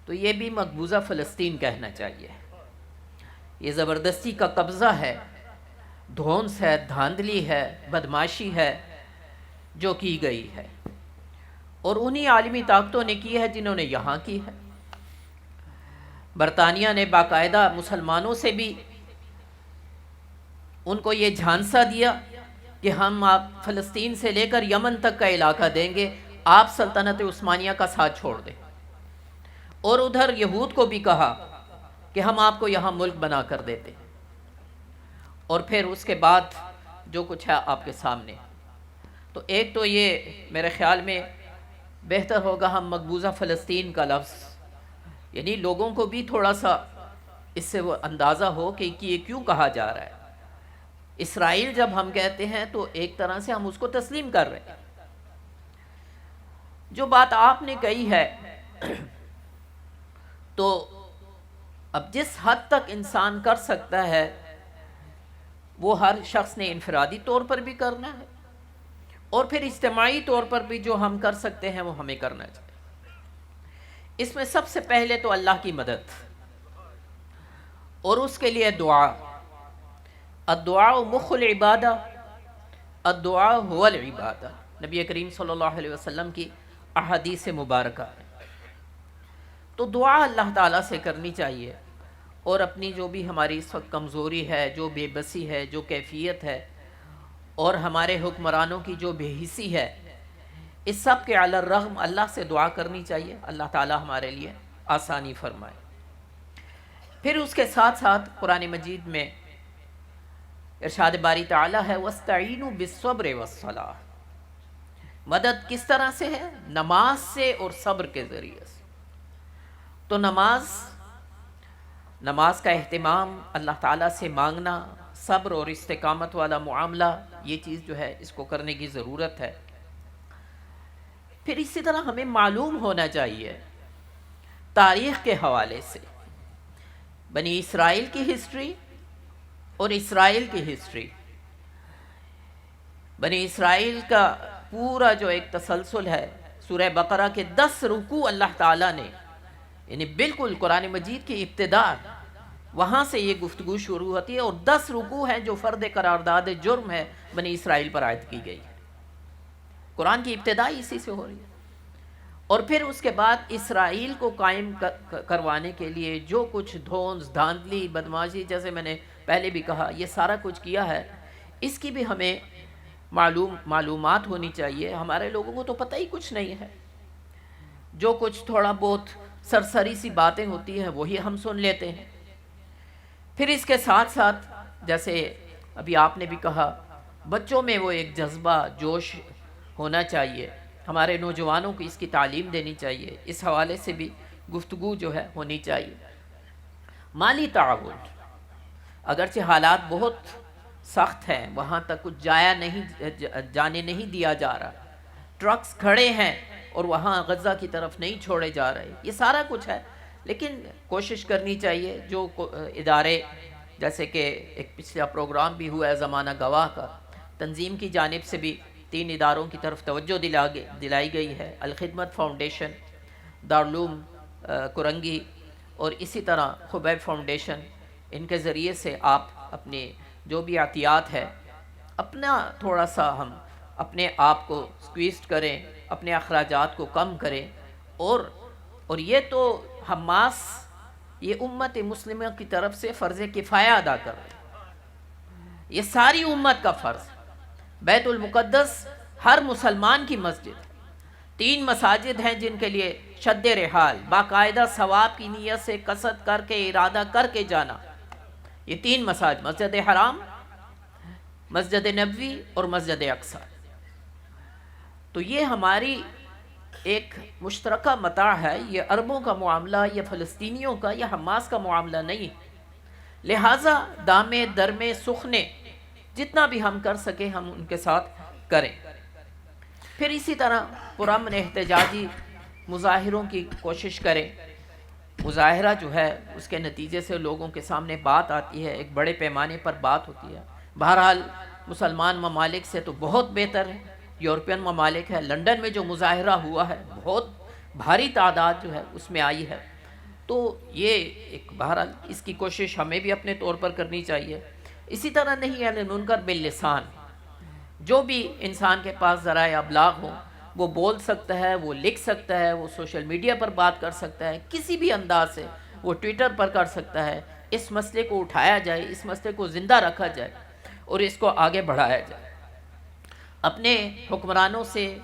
تو یہ بھی مقبوضہ فلسطین کہنا چاہیے. یہ زبردستی کا قبضہ ہے، دھونس ہے، دھاندلی ہے، بدماشی ہے جو کی گئی ہے، اور انہی عالمی طاقتوں نے کی ہے جنہوں نے یہاں کی ہے. برطانیہ نے باقاعدہ مسلمانوں سے بھی ان کو یہ جھانسا دیا کہ ہم آپ فلسطین سے لے کر یمن تک کا علاقہ دیں گے، آپ سلطنت عثمانیہ کا ساتھ چھوڑ دیں. اور ادھر یہود کو بھی کہا کہ ہم آپ کو یہاں ملک بنا کر دیتے. اور پھر اس کے بعد جو کچھ ہے آپ کے سامنے. تو ایک تو یہ میرے خیال میں بہتر ہوگا ہم مقبوضہ فلسطین کا لفظ، یعنی لوگوں کو بھی تھوڑا سا اس سے وہ اندازہ ہو کہ یہ کیوں کہا جا رہا ہے. اسرائیل جب ہم کہتے ہیں تو ایک طرح سے ہم اس کو تسلیم کر رہے ہیں. جو بات آپ نے کہی ہے تو اب جس حد تک انسان کر سکتا ہے وہ ہر شخص نے انفرادی طور پر بھی کرنا ہے، اور پھر اجتماعی طور پر بھی جو ہم کر سکتے ہیں وہ ہمیں کرنا چاہیے. اس میں سب سے پہلے تو اللہ کی مدد اور اس کے لیے دعا. الدعاء مخ العبادہ، الدعاء هو العبادہ، نبی کریم صلی اللہ علیہ وسلم کی احادیث مبارکہ ہے۔ تو دعا اللہ تعالیٰ سے کرنی چاہیے، اور اپنی جو بھی ہماری اس وقت کمزوری ہے، جو بے بسی ہے، جو کیفیت ہے، اور ہمارے حکمرانوں کی جو بے حسی ہے، اس سب کے علی الرغم اللہ سے دعا کرنی چاہیے، اللہ تعالیٰ ہمارے لیے آسانی فرمائے۔ پھر اس کے ساتھ ساتھ قرآن مجید میں ارشاد باری تعالیٰ ہے وَاسْتَعِینُوا بِالصَّبْرِ وَالصَّلَاةِ، مدد کس طرح سے ہے؟ نماز سے اور صبر کے ذریعے سے۔ تو نماز کا اہتمام، اللہ تعالیٰ سے مانگنا، صبر اور استقامت والا معاملہ، یہ چیز جو ہے اس کو کرنے کی ضرورت ہے۔ پھر اسی طرح ہمیں معلوم ہونا چاہیے تاریخ کے حوالے سے بنی اسرائیل کی ہسٹری اور اسرائیل کی ہسٹری۔ بنی اسرائیل کا پورا جو ایک تسلسل ہے، سورہ بقرہ کے 10 رکوع اللہ تعالیٰ نے، یعنی بالکل قرآن مجید کی ابتدا وہاں سے یہ گفتگو شروع ہوتی ہے، اور 10 رکوع ہیں جو فرد قرارداد جرم ہے بنی اسرائیل پر عائد کی گئی ہے۔ قرآن کی ابتدا اسی سے ہو رہی ہے۔ اور پھر اس کے بعد اسرائیل کو قائم کروانے کے لیے جو کچھ دھونس، دھاندلی، بدماشی، جیسے میں نے پہلے بھی کہا، یہ سارا کچھ کیا ہے، اس کی بھی ہمیں معلومات ہونی چاہیے۔ ہمارے لوگوں کو تو پتہ ہی کچھ نہیں ہے، جو کچھ تھوڑا بہت سرسری سی باتیں ہوتی ہیں وہی ہم سن لیتے ہیں۔ پھر اس کے ساتھ ساتھ جیسے ابھی آپ نے بھی کہا، بچوں میں وہ ایک جذبہ، جوش ہونا چاہیے، ہمارے نوجوانوں کو اس کی تعلیم دینی چاہیے، اس حوالے سے بھی گفتگو جو ہے ہونی چاہیے۔ مالی تعاون، اگرچہ حالات بہت سخت ہیں، وہاں تک کچھ جانے نہیں دیا جا رہا، ٹرکس کھڑے ہیں اور وہاں غزہ کی طرف نہیں چھوڑے جا رہے، یہ سارا کچھ ہے، لیکن کوشش کرنی چاہیے۔ جو ادارے، جیسے کہ ایک پچھلا پروگرام بھی ہوا ہے زمانہ گواہ کا، تنظیم کی جانب سے بھی 3 اداروں کی طرف توجہ دلائی گئی ہے، الخدمت فاؤنڈیشن، دارالعلوم کرنگی، اور اسی طرح خبیب فاؤنڈیشن۔ ان کے ذریعے سے آپ اپنے جو بھی عطیات ہے، اپنا تھوڑا سا ہم اپنے آپ کو سکویزڈ کریں، اپنے اخراجات کو کم کریں، اور یہ تو حماس، یہ امت مسلمہ کی طرف سے فرض کفایہ ادا کر رہے ہیں، یہ ساری امت کا فرض ہے۔ بیت المقدس ہر مسلمان کی مسجد، 3 مساجد ہیں جن کے لیے شد رحال، باقاعدہ ثواب کی نیت سے قصد کر کے، ارادہ کر کے جانا، یہ 3 مساجد، مسجد حرام، مسجد نبوی اور مسجد اقصی۔ تو یہ ہماری ایک مشترکہ متاع ہے، یہ عربوں کا معاملہ، یہ فلسطینیوں کا، یہ حماس کا معاملہ نہیں، لہٰذا دامے درمے سخنے جتنا بھی ہم کر سکیں ہم ان کے ساتھ کریں۔ پھر اسی طرح پرامن احتجاجی مظاہروں کی کوشش کریں، مظاہرہ جو ہے اس کے نتیجے سے لوگوں کے سامنے بات آتی ہے، ایک بڑے پیمانے پر بات ہوتی ہے۔ بہرحال مسلمان ممالک سے تو بہت بہتر ہے، یورپین ممالک ہے، لندن میں جو مظاہرہ ہوا ہے بہت بھاری تعداد جو ہے اس میں آئی ہے، تو یہ ایک بہرحال اس کی کوشش ہمیں بھی اپنے طور پر کرنی چاہیے۔ اسی طرح نہیں ہے منکر باللسان، جو بھی انسان کے پاس ذرائع ابلاغ ہوں وہ بول سکتا ہے، وہ لکھ سکتا ہے، وہ سوشل میڈیا پر بات کر سکتا ہے، کسی بھی انداز سے وہ ٹویٹر پر کر سکتا ہے، اس مسئلے کو اٹھایا جائے، اس مسئلے کو زندہ رکھا جائے اور اس کو آگے بڑھایا جائے۔ اپنے حکمرانوں سے،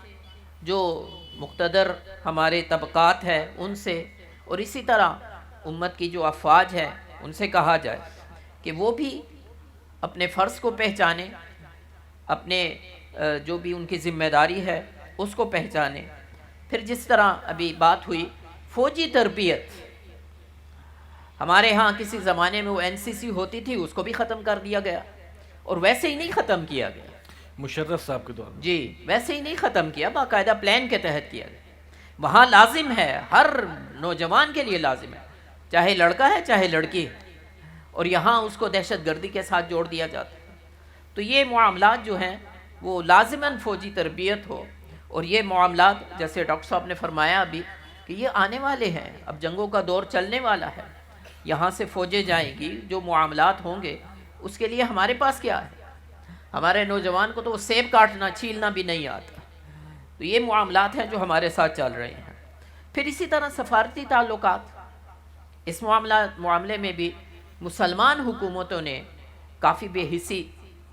جو مقتدر ہمارے طبقات ہیں ان سے، اور اسی طرح امت کی جو افواج ہے ان سے کہا جائے کہ وہ بھی اپنے فرض کو پہچانیں، اپنے جو بھی ان کی ذمہ داری ہے اس کو پہچانیں۔ پھر جس طرح ابھی بات ہوئی فوجی تربیت، ہمارے ہاں کسی زمانے میں وہ NCC ہوتی تھی، اس کو بھی ختم کر دیا گیا، اور ویسے ہی نہیں ختم کیا گیا، مشرف صاحب کے دور میں، جی ویسے ہی نہیں ختم کیا، باقاعدہ پلان کے تحت کیا گیا۔ وہاں لازم ہے، ہر نوجوان کے لیے لازم ہے، چاہے لڑکا ہے چاہے لڑکی ہے، اور یہاں اس کو دہشت گردی کے ساتھ جوڑ دیا جاتا ہے۔ تو یہ معاملات جو ہیں وہ لازماً فوجی تربیت ہو، اور یہ معاملات جیسے ڈاکٹر صاحب نے فرمایا ابھی کہ یہ آنے والے ہیں، اب جنگوں کا دور چلنے والا ہے، یہاں سے فوجیں جائیں گی، جو معاملات ہوں گے اس کے لیے ہمارے پاس کیا ہے؟ ہمارے نوجوان کو تو وہ سیب کاٹنا چھیلنا بھی نہیں آتا. تو یہ معاملات ہیں جو ہمارے ساتھ چل رہے ہیں. پھر اسی طرح سفارتی تعلقات، اس معاملے میں بھی مسلمان حکومتوں نے کافی بے حسی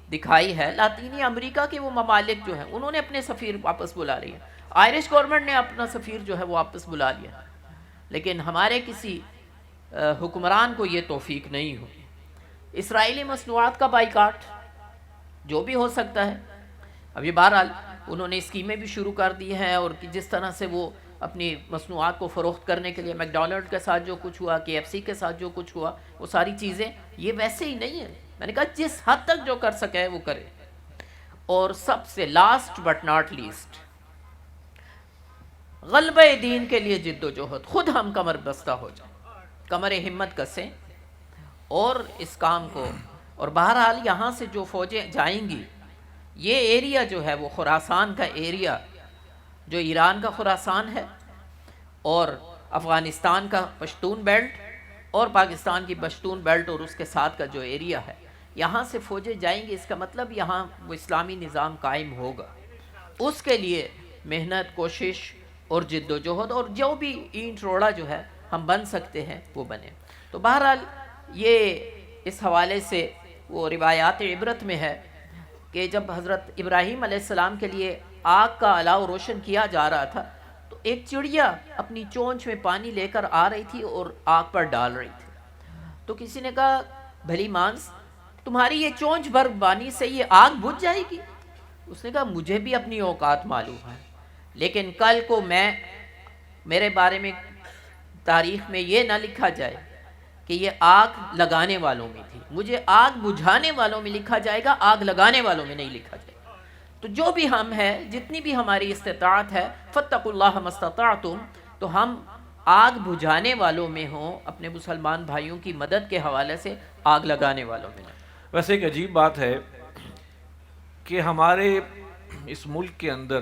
دکھائی ہے. لاطینی امریکہ کے وہ ممالک جو ہیں انہوں نے اپنے سفیر واپس بلا لیے، آئرش گورنمنٹ نے اپنا سفیر جو ہے وہ واپس بلا لیا، لیکن ہمارے کسی حکمران کو یہ توفیق نہیں ہوئی. اسرائیلی مصنوعات کا بائیکاٹ جو بھی ہو سکتا ہے. ابھی بہرحال انہوں نے اسکیمیں بھی شروع کر دی ہیں، اور جس طرح سے وہ اپنی مصنوعات کو فروخت کرنے کے لیے میکڈونلڈ کے ساتھ جو کچھ ہوا، KFC کے ساتھ جو کچھ ہوا، وہ ساری چیزیں یہ ویسے ہی نہیں ہیں. میں نے کہا جس حد تک جو کر سکے وہ کرے. اور سب سے لاسٹ بٹ ناٹ لیسٹ، غلبہ دین کے لیے جد و جہد. خود ہم کمر بستہ ہو جائیں، کمر ہمت کسیں اور اس کام کو. اور بہرحال یہاں سے جو فوجیں جائیں گی، یہ ایریا جو ہے وہ خراسان کا ایریا، جو ایران کا خراسان ہے، اور افغانستان کا پشتون بیلٹ، اور پاکستان کی پشتون بیلٹ اور اس کے ساتھ کا جو ایریا ہے، یہاں سے فوجیں جائیں گی. اس کا مطلب یہاں وہ اسلامی نظام قائم ہوگا. اس کے لیے محنت، کوشش اور جد و جہد، اور جو بھی اینٹ روڑا جو ہے ہم بن سکتے ہیں وہ بنے. تو بہرحال یہ اس حوالے سے وہ روایات عبرت میں ہے کہ جب حضرت ابراہیم علیہ السلام کے لیے آگ کا الاؤ روشن کیا جا رہا تھا، تو ایک چڑیا اپنی چونچ میں پانی لے کر آ رہی تھی اور آگ پر ڈال رہی تھی. تو کسی نے کہا بھلی مانس، تمہاری یہ چونچ بھر پانی سے یہ آگ بجھ جائے گی؟ اس نے کہا مجھے بھی اپنی اوقات معلوم ہے، لیکن کل کو میرے بارے میں تاریخ میں یہ نہ لکھا جائے کہ یہ آگ لگانے والوں میں تھی. مجھے آگ بجھانے والوں میں لکھا جائے گا، آگ لگانے والوں میں نہیں لکھا جائے گا. تو جو بھی ہم ہیں، جتنی بھی ہماری استطاعت ہے، فاتقوا اللہ ما استطعتم، تو ہم آگ بجھانے والوں میں ہوں، اپنے مسلمان بھائیوں کی مدد کے حوالے سے آگ لگانے والوں میں نہیں. ویسے ایک عجیب بات ہے کہ ہمارے اس ملک کے اندر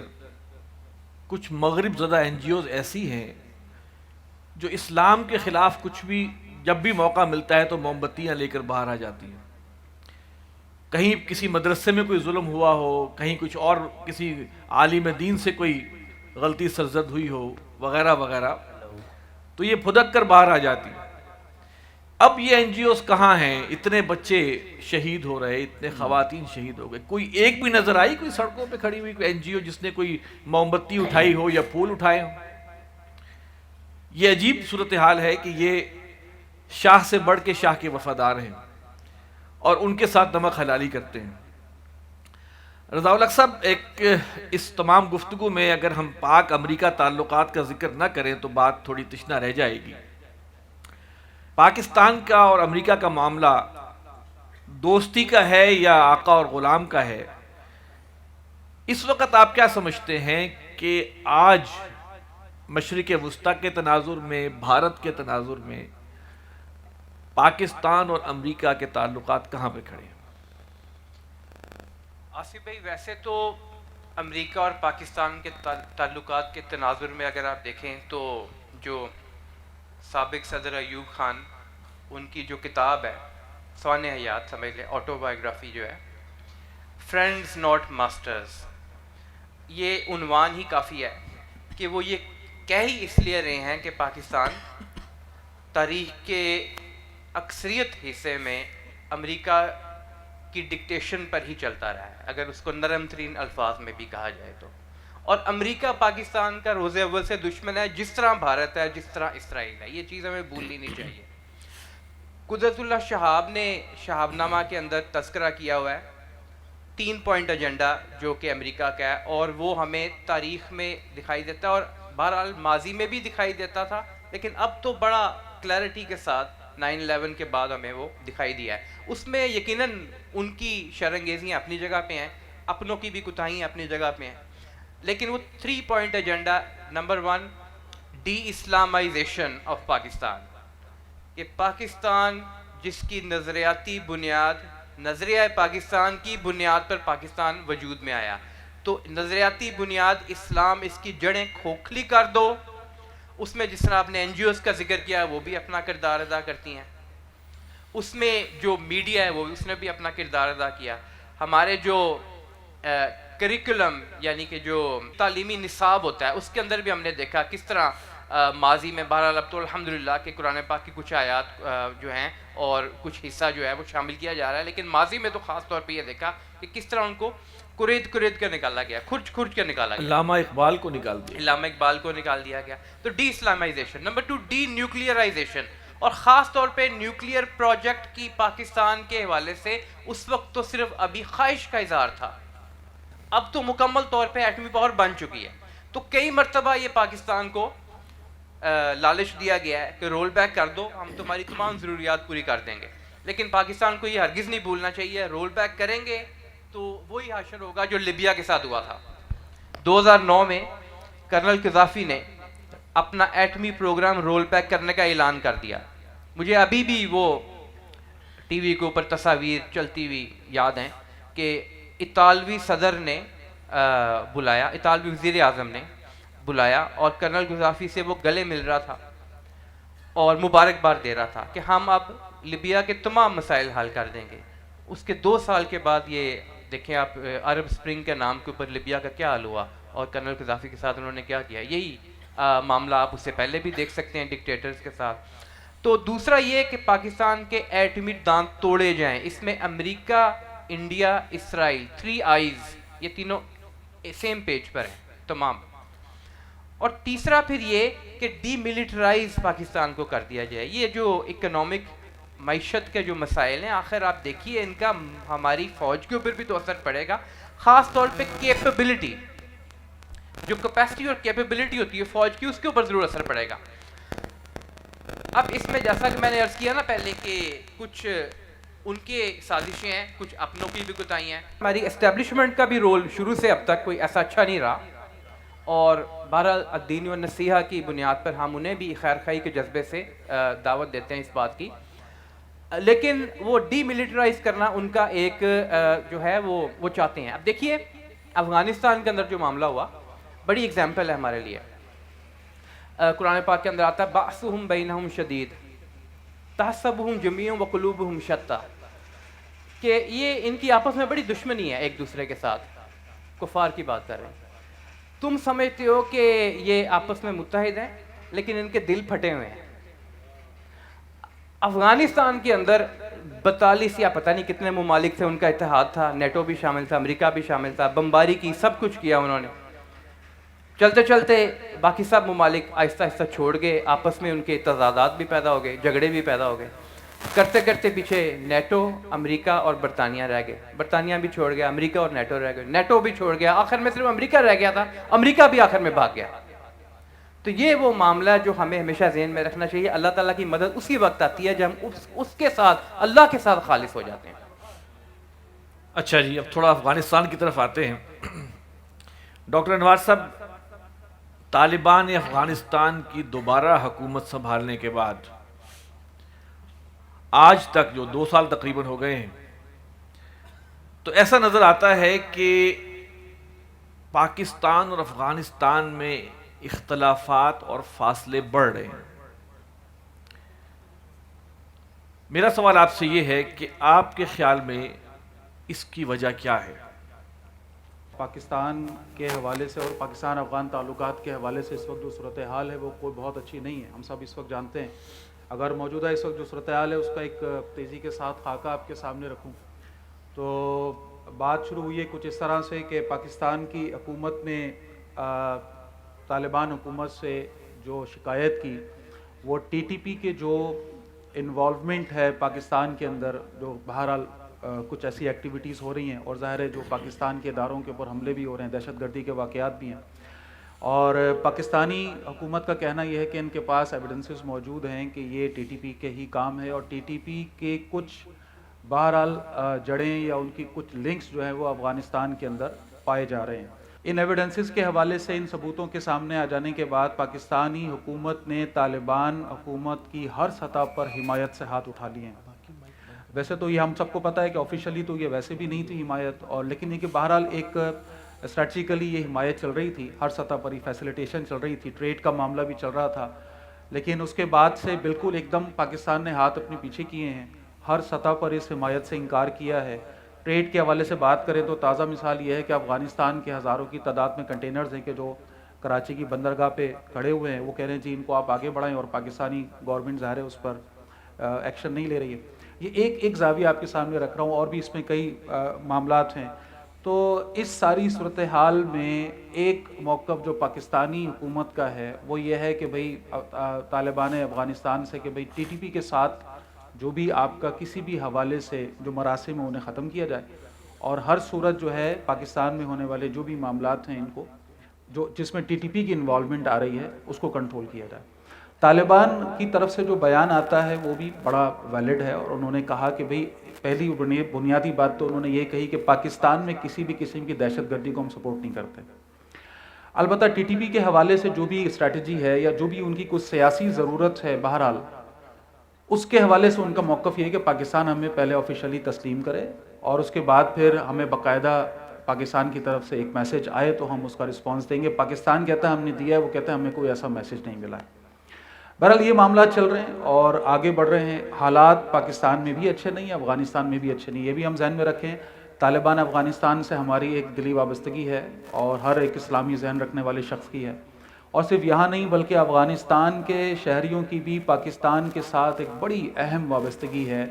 کچھ مغرب زدہ NGOز ایسی ہیں جو اسلام کے خلاف کچھ بھی جب بھی موقع ملتا ہے تو موم بتیاں لے کر باہر آ جاتی ہیں. کہیں کسی مدرسے میں کوئی ظلم ہوا ہو، کہیں کچھ اور کسی عالم دین سے کوئی غلطی سرزد ہوئی ہو وغیرہ وغیرہ، تو یہ پھدک کر باہر آ جاتی. اب یہ NGOز کہاں ہیں؟ اتنے بچے شہید ہو رہے، اتنے خواتین شہید ہو گئے، کوئی ایک بھی نظر آئی کوئی سڑکوں پہ کھڑی ہوئی کوئی NGO جس نے کوئی موم بتی اٹھائی ہو یا پھول اٹھائے ہوں؟ یہ عجیب صورتحال ہے کہ یہ شاہ سے بڑھ کے شاہ کے وفادار ہیں اور ان کے ساتھ نمک حلالی کرتے ہیں. رضا الحق صاحب، ایک اس تمام گفتگو میں اگر ہم پاک امریکہ تعلقات کا ذکر نہ کریں تو بات تھوڑی تشنہ رہ جائے گی. پاکستان کا اور امریکہ کا معاملہ دوستی کا ہے یا آقا اور غلام کا ہے؟ اس وقت آپ کیا سمجھتے ہیں کہ آج مشرق وسطیٰ کے تناظر میں، بھارت کے تناظر میں پاکستان اور امریکہ کے تعلقات کہاں پہ کھڑے ہیں؟ آصف بھائی، ویسے تو امریکہ اور پاکستان کے تعلقات کے تناظر میں اگر آپ دیکھیں تو جو سابق صدر ایوب خان، ان کی جو کتاب ہے سوانح حیات سمجھ لیں، آٹو بایوگرافی جو ہے، فرینڈز ناٹ ماسٹرز، یہ عنوان ہی کافی ہے کہ وہ یہ کہہ ہی اس لیے رہے ہیں کہ پاکستان تاریخ کے اکثریت حصے میں امریکہ کی ڈکٹیشن پر ہی چلتا رہا ہے، اگر اس کو نرم ترین الفاظ میں بھی کہا جائے تو. اور امریکہ پاکستان کا روز اول سے دشمن ہے، جس طرح بھارت ہے، جس طرح اسرائیل ہے. یہ چیز ہمیں بھولنی نہیں چاہیے. قدرت اللہ شہاب نے شہاب نامہ کے اندر تذکرہ کیا ہوا ہے 3 پوائنٹ ایجنڈا جو کہ امریکہ کا ہے، اور وہ ہمیں تاریخ میں دکھائی دیتا ہے، اور بہرحال ماضی میں بھی دکھائی دیتا تھا، لیکن اب تو بڑا کلیئرٹی کے ساتھ 9/11 کے بعد ہمیں وہ دکھائی دیا ہے. اس میں یقیناً ان کی شرانگیزیاں اپنی جگہ پہ ہیں، اپنوں کی بھی کوتاہیاں اپنی جگہ پہ ہیں، لیکن وہ 3 point agenda, number 1 deislamization of Pakistan, کہ پاکستان جس کی نظریاتی بنیاد، نظریہ پاکستان کی بنیاد پر پاکستان وجود میں آیا، تو نظریاتی بنیاد اسلام، اس کی جڑیں کھوکھلی کر دو. اس میں جس طرح آپ نے NGOز کا ذکر کیا وہ بھی اپنا کردار ادا کرتی ہیں، اس میں جو میڈیا ہے وہ اس نے بھی اپنا کردار ادا کیا. ہمارے جو کریکولم یعنی کہ جو تعلیمی نصاب ہوتا ہے اس کے اندر بھی ہم نے دیکھا کس طرح ماضی میں بہرحال اب تو الحمدللہ کہ قرآن پاک کی کچھ آیات جو ہیں اور کچھ حصہ جو ہے وہ شامل کیا جا رہا ہے، لیکن ماضی میں تو خاص طور پہ یہ دیکھا کہ کس طرح ان کو کرید کے نکالا گیا، کھرچ کے نکالا گیا، علامہ اقبال کو نکال دیا، علامہ اقبال کو نکال دیا گیا۔ تو ڈی اسلامائزیشن، نمبر 2 ڈی نیوکلیئرائزیشن، اور خاص طور پہ نیوکلیئر پروجیکٹ کی پاکستان کے حوالے سے اس وقت تو صرف ابھی خواہش کا اظہار تھا، اب تو مکمل طور پہ ایٹمی پاور بن چکی ہے۔ تو کئی مرتبہ یہ پاکستان کو لالچ دیا گیا ہے کہ رول بیک کر دو، ہم تمہاری تمام ضروریات پوری کر دیں گے، لیکن پاکستان کو یہ ہرگز نہیں بھولنا چاہیے، رول بیک کریں گے تو وہی حشر ہوگا جو لیبیا کے ساتھ ہوا تھا۔ 2009 میں کرنل قذافی نے اپنا ایٹمی پروگرام رول بیک کرنے کا اعلان کر دیا۔ مجھے ابھی بھی وہ ٹی وی کے اوپر تصاویر چلتی ہوئی یاد ہیں کہ اطالوی صدر نے بلایا، اطالوی وزیر اعظم نے بلایا اور کرنل قذافی سے وہ گلے مل رہا تھا اور مبارکباد دے رہا تھا کہ ہم اب لیبیا کے تمام مسائل حل کر دیں گے۔ اس کے 2 سال کے بعد یہ دیکھیں آپ عرب اسپرنگ کے نام کے اوپر لیبیا کا کیا حال ہوا اور کرنل قذافی کے ساتھ انہوں نے کیا کیا۔ یہی معاملہ آپ اس سے پہلے بھی دیکھ سکتے ہیں ڈکٹیٹرز کے ساتھ۔ تو دوسرا یہ کہ پاکستان کے ایٹمی دانت توڑے جائیں، اس میں امریکہ، انڈیا، اسرائیل، 3 آئیز، یہ تینوں سیم پیج پر ہیں تمام۔ اور تیسرا پھر یہ کہ ڈی ملٹرائز پاکستان کو کر دیا جائے۔ یہ جو اکنامک معیشت کے جو مسائل ہیں، آخر آپ دیکھیے ان کا ہماری فوج کے اوپر بھی تو اثر پڑے گا، خاص طور پہ کیپیبلٹی، جو کیپیسٹی اور کیپیبلٹی ہوتی ہے فوج کی، اس کے اوپر ضرور اثر پڑے گا۔ اب اس میں جیسا کہ میں نے عرض کیا نا پہلے کہ کچھ ان کے سازشیں ہیں، کچھ اپنوں کی بھی کوتاہیاں ہیں۔ ہماری اسٹیبلشمنٹ کا بھی رول شروع سے اب تک کوئی ایسا اچھا نہیں رہا، اور بہرحال الدین و نصیحہ کی بنیاد پر ہم انہیں بھی خیر خواہی کے جذبے سے دعوت دیتے ہیں اس بات کی، لیکن وہ ڈی ملٹرائز کرنا ان کا ایک جو ہے وہ چاہتے ہیں۔ اب دیکھیے افغانستان کے اندر جو معاملہ ہوا بڑی اگزامپل ہے ہمارے لیے۔ قرآن پاک کے اندر آتا ہے بَعْثُهُمْ بَيْنَهُمْ شَدِيد تَحْسَبُهُمْ جَمِيعًا وَقُلُوبُهُمْ شَتَّىٰ، کہ یہ ان کی آپس میں بڑی دشمنی ہے ایک دوسرے کے ساتھ، کفار کی بات کر رہے ہیں۔ تم سمجھتے ہو کہ یہ آپس میں متحد ہیں لیکن ان کے دل پھٹے ہوئے ہیں۔ افغانستان کے اندر 42 یا پتہ نہیں کتنے ممالک تھے، ان کا اتحاد تھا، نیٹو بھی شامل تھا، امریکہ بھی شامل تھا، بمباری کی، سب کچھ کیا انہوں نے۔ چلتے چلتے باقی سب ممالک آہستہ آہستہ چھوڑ گئے، آپس میں ان کے تضادات بھی پیدا ہو گئے، جھگڑے بھی پیدا ہو گئے، کرتے کرتے پیچھے نیٹو، امریکہ اور برطانیہ رہ گئے، برطانیہ بھی چھوڑ گیا، امریکہ اور نیٹو رہ گئے، نیٹو بھی چھوڑ گیا، آخر میں صرف امریکہ رہ گیا تھا، امریکہ بھی آخر میں بھاگ گیا۔ تو یہ وہ معاملہ جو ہمیں ہمیشہ ذہن میں رکھنا چاہیے، اللہ تعالیٰ کی مدد اسی وقت آتی ہے جب ہم اس کے ساتھ، اللہ کے ساتھ خالص ہو جاتے ہیں۔ اچھا جی، اب تھوڑا افغانستان کی طرف آتے ہیں۔ ڈاکٹر انوار صاحب، طالبان افغانستان کی دوبارہ حکومت سنبھالنے کے بعد آج تک جو 2 سال تقریباً ہو گئے ہیں، تو ایسا نظر آتا ہے کہ پاکستان اور افغانستان میں اختلافات اور فاصلے بڑھ رہے ہیں۔ میرا سوال آپ سے یہ ہے کہ آپ کے خیال میں اس کی وجہ کیا ہے؟ پاکستان کے حوالے سے اور پاکستان افغان تعلقات کے حوالے سے اس وقت جو صورتحال ہے وہ کوئی بہت اچھی نہیں ہے، ہم سب اس وقت جانتے ہیں۔ اگر موجودہ اس وقت جو صورتحال ہے اس کا ایک تیزی کے ساتھ خاکہ آپ کے سامنے رکھوں تو بات شروع ہوئی ہے کچھ اس طرح سے کہ پاکستان کی حکومت نے طالبان حکومت سے جو شکایت کی وہ ٹی ٹی پی کے جو انوالومنٹ ہے پاکستان کے اندر، جو بہرحال کچھ ایسی ایکٹیویٹیز ہو رہی ہیں اور ظاہر ہے جو پاکستان کے اداروں کے اوپر حملے بھی ہو رہے ہیں، دہشت گردی کے واقعات بھی ہیں، اور پاکستانی حکومت کا کہنا یہ ہے کہ ان کے پاس ایویڈنسز موجود ہیں کہ یہ ٹی ٹی پی کے ہی کام ہے، اور ٹی ٹی پی کے کچھ بہرحال جڑیں یا ان کی کچھ لنکس جو ہیں وہ افغانستان کے اندر پائے جا رہے ہیں۔ ان ایویڈنسز کے حوالے سے، ان ثبوتوں کے سامنے آ جانے کے بعد پاکستانی حکومت نے طالبان حکومت کی ہر سطح پر حمایت سے ہاتھ اٹھا لیے ہیں۔ ویسے تو یہ ہم سب کو پتہ ہے کہ آفیشلی تو یہ ویسے بھی نہیں تھی حمایت، اور لیکن یہ کہ بہرحال ایک اسٹریٹجیکلی یہ حمایت چل رہی تھی، ہر سطح پر ہی فیسیلیٹیشن چل رہی تھی، ٹریڈ کا معاملہ بھی چل رہا تھا، لیکن اس کے بعد سے بالکل ایک دم پاکستان نے ہاتھ اپنے پیچھے کیے ہیں، ہر سطح پر اس حمایت سے انکار کیا ہے۔ ٹریڈ کے حوالے سے بات کریں تو تازہ مثال یہ ہے کہ افغانستان کے ہزاروں کی تعداد میں کنٹینرز ہیں کہ جو کراچی کی بندرگاہ پہ کھڑے ہوئے ہیں. وہ کہہ رہے ہیں جی ان کو آپ آگے بڑھائیں, اور پاکستانی گورنمنٹ ظاہر ہے اس پر ایکشن نہیں لے رہی ہے. یہ ایک زاویہ آپ کے سامنے رکھ رہا ہوں, اور بھی اس میں کئی معاملات ہیں. تو اس ساری صورتحال میں ایک موقف جو پاکستانی حکومت کا ہے وہ یہ ہے کہ بھئی طالبان افغانستان سے کہ بھئی ٹی ٹی پی کے ساتھ جو بھی آپ کا کسی بھی حوالے سے جو مراسم ہیں انہیں ختم کیا جائے, اور ہر صورت جو ہے پاکستان میں ہونے والے جو بھی معاملات ہیں ان کو جس میں ٹی ٹی پی کی انوالومنٹ آ رہی ہے اس کو کنٹرول کیا جائے. طالبان کی طرف سے جو بیان آتا ہے وہ بھی بڑا ویلڈ ہے, اور انہوں نے کہا کہ بھئی پہلی بنیادی بات تو انہوں نے یہ کہی کہ پاکستان میں کسی بھی قسم کی دہشت گردی کو ہم سپورٹ نہیں کرتے. البتہ ٹی ٹی پی کے حوالے سے جو بھی اسٹریٹجی ہے یا جو بھی ان کی کچھ سیاسی ضرورت ہے, بہرحال اس کے حوالے سے ان کا موقف یہ ہے کہ پاکستان ہمیں پہلے آفیشلی تسلیم کرے, اور اس کے بعد پھر ہمیں باقاعدہ پاکستان کی طرف سے ایک میسج آئے تو ہم اس کا رسپانس دیں گے. پاکستان کہتا ہے ہم نے دیا ہے, وہ کہتا ہے ہمیں کوئی ایسا میسج نہیں ملا ہے. بہرحال یہ معاملات چل رہے ہیں اور آگے بڑھ رہے ہیں. حالات پاکستان میں بھی اچھے نہیں ہیں, افغانستان میں بھی اچھے نہیں. یہ بھی ہم ذہن میں رکھیں, طالبان افغانستان سے ہماری ایک دلی وابستگی ہے, اور ہر ایک اسلامی ذہن رکھنے والے شخص کی ہے. اور صرف یہاں نہیں بلکہ افغانستان کے شہریوں کی بھی پاکستان کے ساتھ ایک بڑی اہم وابستگی ہے,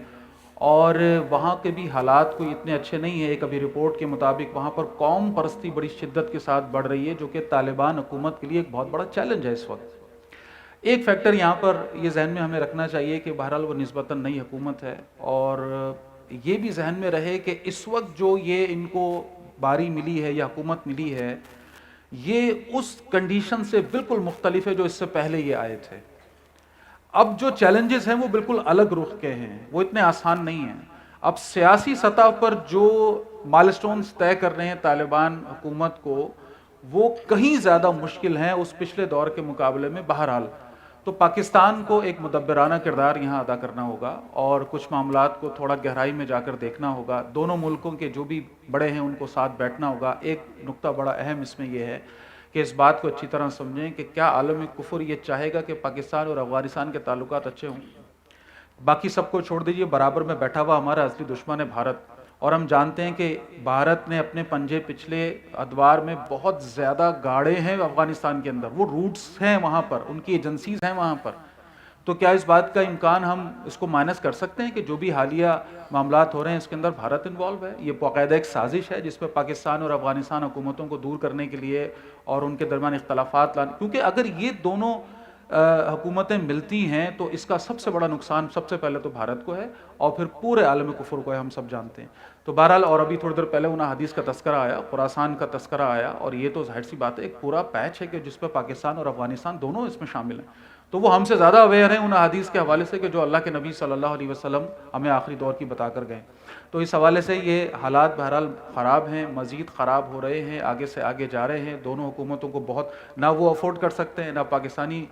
اور وہاں کے بھی حالات کوئی اتنے اچھے نہیں ہیں. ایک ابھی رپورٹ کے مطابق وہاں پر قوم پرستی بڑی شدت کے ساتھ بڑھ رہی ہے, جو کہ طالبان حکومت کے لیے ایک بہت بڑا چیلنج ہے اس وقت. ایک فیکٹر یہاں پر یہ ذہن میں ہمیں رکھنا چاہیے کہ بہرحال وہ نسبتاً نئی حکومت ہے, اور یہ بھی ذہن میں رہے کہ اس وقت جو یہ ان کو باری ملی ہے یا حکومت ملی ہے, یہ اس کنڈیشن سے بالکل مختلف ہے جو اس سے پہلے یہ آئے تھے. اب جو چیلنجز ہیں وہ بالکل الگ رخ کے ہیں, وہ اتنے آسان نہیں ہیں. اب سیاسی سطح پر جو مائلسٹونز طے کر رہے ہیں طالبان حکومت کو, وہ کہیں زیادہ مشکل ہیں اس پچھلے دور کے مقابلے میں. بہرحال تو پاکستان کو ایک مدبرانہ کردار یہاں ادا کرنا ہوگا, اور کچھ معاملات کو تھوڑا گہرائی میں جا کر دیکھنا ہوگا. دونوں ملکوں کے جو بھی بڑے ہیں ان کو ساتھ بیٹھنا ہوگا. ایک نقطہ بڑا اہم اس میں یہ ہے کہ اس بات کو اچھی طرح سمجھیں کہ کیا عالم کفر یہ چاہے گا کہ پاکستان اور افغانستان کے تعلقات اچھے ہوں؟ باقی سب کو چھوڑ دیجئے, برابر میں بیٹھا ہوا ہمارا اصلی دشمن ہے بھارت, اور ہم جانتے ہیں کہ بھارت نے اپنے پنجے پچھلے ادوار میں بہت زیادہ گاڑے ہیں افغانستان کے اندر. وہ روٹس ہیں وہاں پر, ان کی ایجنسیز ہیں وہاں پر. تو کیا اس بات کا امکان ہم اس کو مائنس کر سکتے ہیں کہ جو بھی حالیہ معاملات ہو رہے ہیں اس کے اندر بھارت انوالو ہے؟ یہ باقاعدہ ایک سازش ہے جس پہ پاکستان اور افغانستان حکومتوں کو دور کرنے کے لیے اور ان کے درمیان اختلافات لانے, کیونکہ اگر یہ دونوں حکومتیں ملتی ہیں تو اس کا سب سے بڑا نقصان سب سے پہلے تو بھارت کو ہے, اور پھر پورے عالم کفر کو ہے, ہم سب جانتے ہیں. تو بہرحال, اور ابھی تھوڑی دیر پہلے انہیں حدیث کا تذکرہ آیا, خراسان کا تذکرہ آیا, اور یہ تو ظاہر سی بات ہے ایک پورا پیچ ہے کہ جس پہ پاکستان اور افغانستان دونوں اس میں شامل ہیں. تو وہ ہم سے زیادہ اویئر ہیں ان حدیث کے حوالے سے کہ جو اللہ کے نبی صلی اللہ علیہ وسلم ہمیں آخری دور کی بتا کر گئے. تو اس حوالے سے یہ حالات بہرحال خراب ہیں, مزید خراب ہو رہے ہیں, آگے سے آگے جا رہے ہیں. دونوں حکومتوں کو بہت نہ وہ افورڈ کر سکتے ہیں, نہ پاکستانی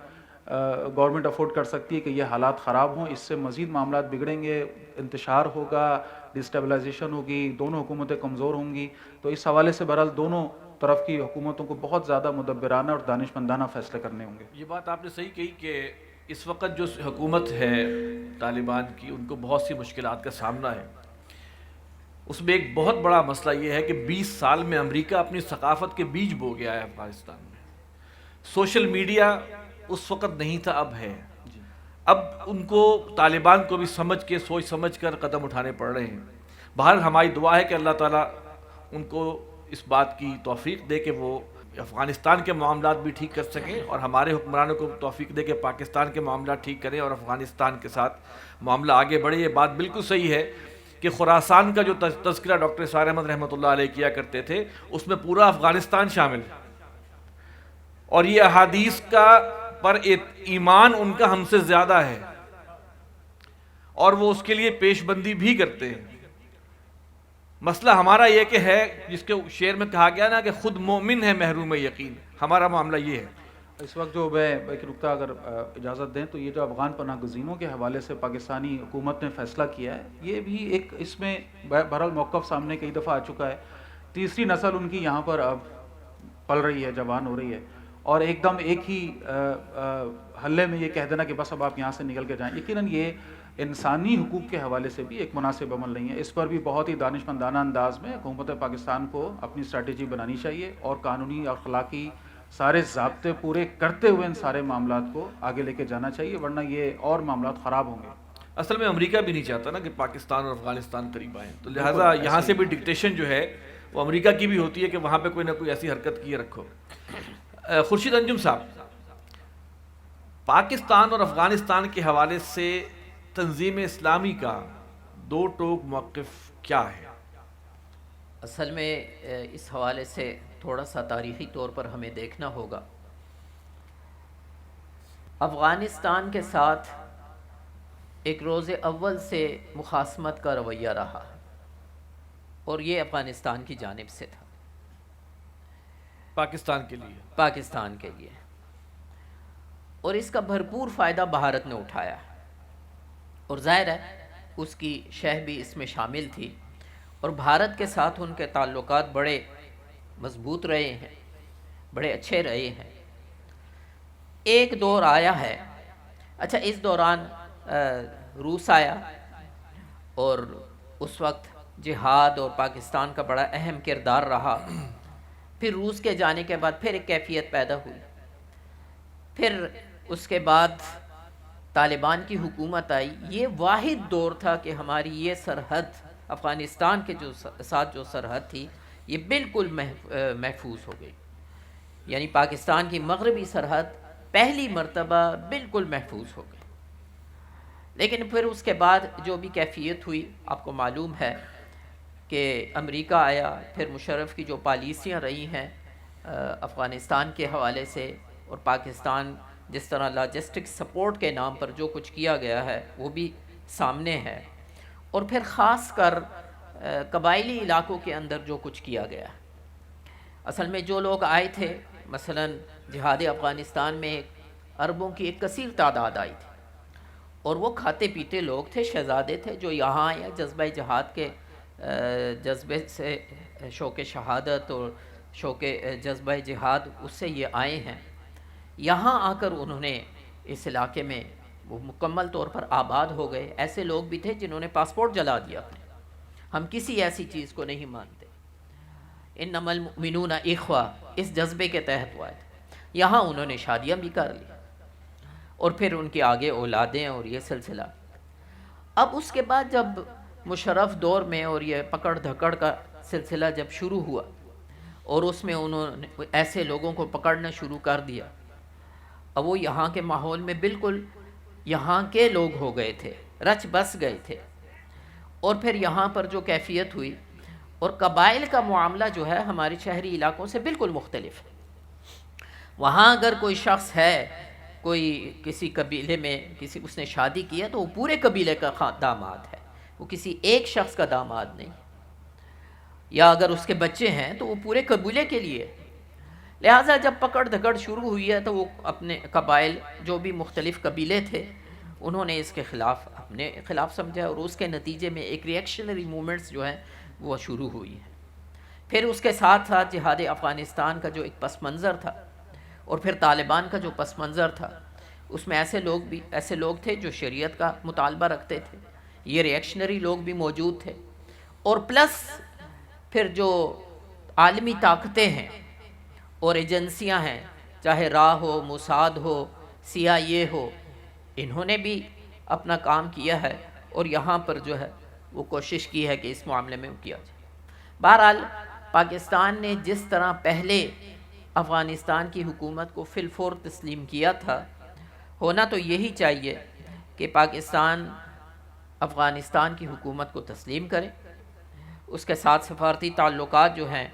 گورنمنٹ افورڈ کر سکتی ہے کہ یہ حالات خراب ہوں. اس سے مزید معاملات بگڑیں گے, انتشار ہوگا, ڈسٹیبلائزیشن ہوگی, دونوں حکومتیں کمزور ہوں گی. تو اس حوالے سے بہرحال دونوں طرف کی حکومتوں کو بہت زیادہ مدبرانہ اور دانشمندانہ فیصلے کرنے ہوں گے. یہ بات آپ نے صحیح کہی کہ اس وقت جو حکومت ہے طالبان کی, ان کو بہت سی مشکلات کا سامنا ہے. اس میں ایک بہت بڑا مسئلہ یہ ہے کہ 20 سال میں امریکہ اپنی ثقافت کے بیج بو گیا ہے افغانستان میں. سوشل میڈیا اس وقت نہیں تھا, اب ہے. اب ان کو طالبان کو بھی سمجھ کے, سوچ سمجھ کر قدم اٹھانے پڑ رہے ہیں. بہرحال ہماری دعا ہے کہ اللہ تعالیٰ ان کو اس بات کی توفیق دے کہ وہ افغانستان کے معاملات بھی ٹھیک کر سکیں, اور ہمارے حکمرانوں کو توفیق دے کہ پاکستان کے معاملات ٹھیک کریں اور افغانستان کے ساتھ معاملہ آگے بڑھے. یہ بات بالکل صحیح ہے کہ خراسان کا جو تذکرہ ڈاکٹر اسرار احمد رحمۃ اللہ علیہ کیا کرتے تھے, اس میں پورا افغانستان شامل ہے, اور یہ احادیث کا پر ایمان ان کا ہم سے زیادہ ہے, اور وہ اس کے لیے پیش بندی بھی کرتے ہیں. مسئلہ ہمارا یہ کہ ہے, جس کے شعر میں کہا گیا نا کہ خود مومن ہے محروم یقین, ہمارا معاملہ یہ ہے. اس وقت جو میں ایک نقطہ اگر اجازت دیں تو یہ جو افغان پناہ گزینوں کے حوالے سے پاکستانی حکومت نے فیصلہ کیا ہے, یہ بھی ایک اس میں بہرحال موقف سامنے کئی دفعہ آ چکا ہے. تیسری نسل ان کی یہاں پر اب پل رہی ہے, جوان ہو رہی ہے, اور ایک دم ایک ہی حلے میں یہ کہہ دینا کہ بس اب آپ یہاں سے نکل کے جائیں, یقیناً یہ انسانی حقوق کے حوالے سے بھی ایک مناسب عمل نہیں ہے۔ اس پر بھی بہت ہی دانشمندانہ انداز میں حکومت پاکستان کو اپنی اسٹریٹجی بنانی چاہیے اور قانونی اور اخلاقی سارے ضابطے پورے کرتے ہوئے ان سارے معاملات کو آگے لے کے جانا چاہیے، ورنہ یہ اور معاملات خراب ہوں گے۔ اصل میں امریکہ بھی نہیں چاہتا نا کہ پاکستان اور افغانستان قریب آئیں، تو لہٰذا یہاں سے بھی ڈکٹیشن جو ہے وہ امریکہ کی بھی ہوتی ہے کہ وہاں پہ کوئی نہ کوئی ایسی حرکت کیے رکھو۔ خورشید انجم صاحب، پاکستان اور افغانستان کے حوالے سے تنظیم اسلامی کا دو ٹوک موقف کیا ہے؟ اصل میں اس حوالے سے تھوڑا سا تاریخی طور پر ہمیں دیکھنا ہوگا۔ افغانستان کے ساتھ ایک روز اول سے مخاصمت کا رویہ رہا اور یہ افغانستان کی جانب سے تھا، پاکستان کے لیے، اور اس کا بھرپور فائدہ بھارت نے اٹھایا اور ظاہر ہے اس کی شہ بھی اس میں شامل تھی، اور بھارت کے ساتھ ان کے تعلقات بڑے مضبوط رہے ہیں، بڑے اچھے رہے ہیں۔ ایک دور آیا ہے، اچھا اس دوران روس آیا اور اس وقت جہاد اور پاکستان کا بڑا اہم کردار رہا۔ پھر روس کے جانے کے بعد پھر ایک کیفیت پیدا ہوئی، پھر اس کے بعد طالبان کی حکومت آئی۔ یہ واحد دور تھا کہ ہماری یہ سرحد افغانستان کے ساتھ جو سرحد تھی یہ بالکل محفوظ ہو گئی، یعنی پاکستان کی مغربی سرحد پہلی مرتبہ بالکل محفوظ ہو گئی۔ لیکن پھر اس کے بعد جو بھی کیفیت ہوئی آپ کو معلوم ہے کہ امریکہ آیا، پھر مشرف کی جو پالیسیاں رہی ہیں افغانستان کے حوالے سے، اور پاکستان جس طرح لاجسٹک سپورٹ کے نام پر جو کچھ کیا گیا ہے وہ بھی سامنے ہے، اور پھر خاص کر قبائلی علاقوں کے اندر جو کچھ کیا گیا۔ اصل میں جو لوگ آئے تھے، مثلا جہاد افغانستان میں عربوں کی ایک کثیر تعداد آئی تھی، اور وہ کھاتے پیتے لوگ تھے، شہزادے تھے جو یہاں آئے جذبہ جہاد کے جذبے سے، شوق شہادت اور شوق جذبہ جہاد اس سے یہ آئے ہیں۔ یہاں آ کر انہوں نے اس علاقے میں وہ مکمل طور پر آباد ہو گئے۔ ایسے لوگ بھی تھے جنہوں نے پاسپورٹ جلا دیا اپنے۔ ہم کسی ایسی چیز کو نہیں مانتے، انما المؤمنون اخوہ، اس جذبے کے تحت ہوا ہے۔ یہاں انہوں نے شادیاں بھی کر لی، اور پھر ان کے آگے اولادیں اور یہ سلسلہ۔ اب اس کے بعد جب مشرف دور میں اور یہ پکڑ دھکڑ کا سلسلہ جب شروع ہوا، اور اس میں انہوں نے ایسے لوگوں کو پکڑنا شروع کر دیا، اب وہ یہاں کے ماحول میں بالکل یہاں کے لوگ ہو گئے تھے، رچ بس گئے تھے، اور پھر یہاں پر جو کیفیت ہوئی، اور قبائل کا معاملہ جو ہے ہمارے شہری علاقوں سے بالکل مختلف ہے۔ وہاں اگر کوئی شخص ہے، کوئی کسی قبیلے میں اس نے شادی کیا تو وہ پورے قبیلے کا داماد ہے، وہ کسی ایک شخص کا داماد نہیں، یا اگر اس کے بچے ہیں تو وہ پورے قبیلے کے لیے۔ لہٰذا جب پکڑ دھکڑ شروع ہوئی ہے تو وہ اپنے قبائل جو بھی مختلف قبیلے تھے انہوں نے اس کے خلاف اپنے خلاف سمجھا، اور اس کے نتیجے میں ایک ریئیکشنری موومنٹس جو ہیں وہ شروع ہوئی ہیں۔ پھر اس کے ساتھ ساتھ جہاد افغانستان کا جو ایک پس منظر تھا، اور پھر طالبان کا جو پس منظر تھا، اس میں ایسے لوگ تھے جو شریعت کا مطالبہ رکھتے تھے، یہ ریئیکشنری لوگ بھی موجود تھے، اور پلس پھر جو عالمی طاقتیں ہیں اور ایجنسیاں ہیں، چاہے را ہو، موساد ہو، CIA ہو، انہوں نے بھی اپنا کام کیا ہے، اور یہاں پر جو ہے وہ کوشش کی ہے کہ اس معاملے میں کیا جائے۔ بہرحال پاکستان نے جس طرح پہلے افغانستان کی حکومت کو فی الفور تسلیم کیا تھا، ہونا تو یہی چاہیے کہ پاکستان افغانستان کی حکومت کو تسلیم کرے، اس کے ساتھ سفارتی تعلقات جو ہیں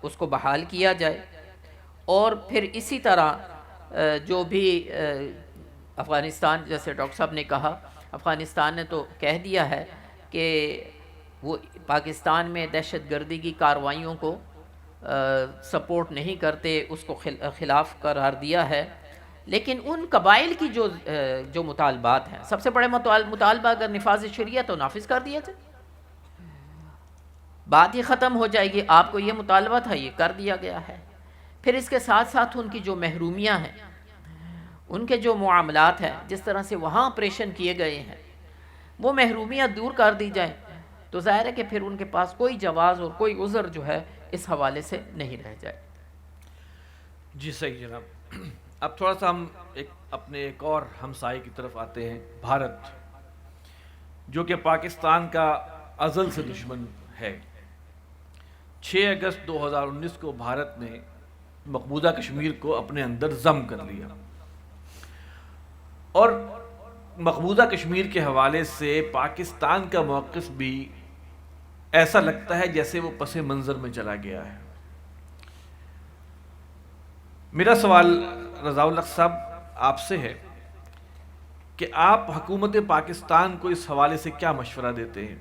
اس کو بحال کیا جائے، اور پھر اسی طرح جو بھی افغانستان، جیسے ڈاکٹر صاحب نے کہا، افغانستان نے تو کہہ دیا ہے کہ وہ پاکستان میں دہشت گردی کی کارروائیوں کو سپورٹ نہیں کرتے، اس کو خلاف قرار دیا ہے، لیکن ان قبائل کی جو مطالبات ہیں، سب سے بڑے مطالبہ اگر نفاذ شریعت تو نافذ کر دیا جائے، بات ہی ختم ہو جائے گی۔ آپ کو یہ مطالبہ تھا، یہ کر دیا گیا ہے۔ پھر اس کے ساتھ ساتھ ان کی جو محرومیاں ہیں، ان کے جو معاملات ہیں، جس طرح سے وہاں آپریشن کیے گئے ہیں، وہ محرومیاں دور کر دی جائیں تو ظاہر ہے کہ پھر ان کے پاس کوئی جواز اور کوئی عذر جو ہے اس حوالے سے نہیں رہ جائے۔ جی صحیح جناب۔ اب تھوڑا سا ہم اپنے ایک اور ہمسائے کی طرف آتے ہیں، بھارت، جو کہ پاکستان کا ازل سے دشمن ہے۔ 6 اگست 2019 کو بھارت نے مقبوضہ کشمیر کو اپنے اندر ضم کر لیا، اور مقبوضہ کشمیر کے حوالے سے پاکستان کا موقف بھی ایسا لگتا ہے جیسے وہ پس منظر میں چلا گیا ہے۔ میرا سوال رضا الحق صاحب آپ سے ہے کہ آپ حکومت پاکستان کو اس حوالے سے کیا مشورہ دیتے ہیں،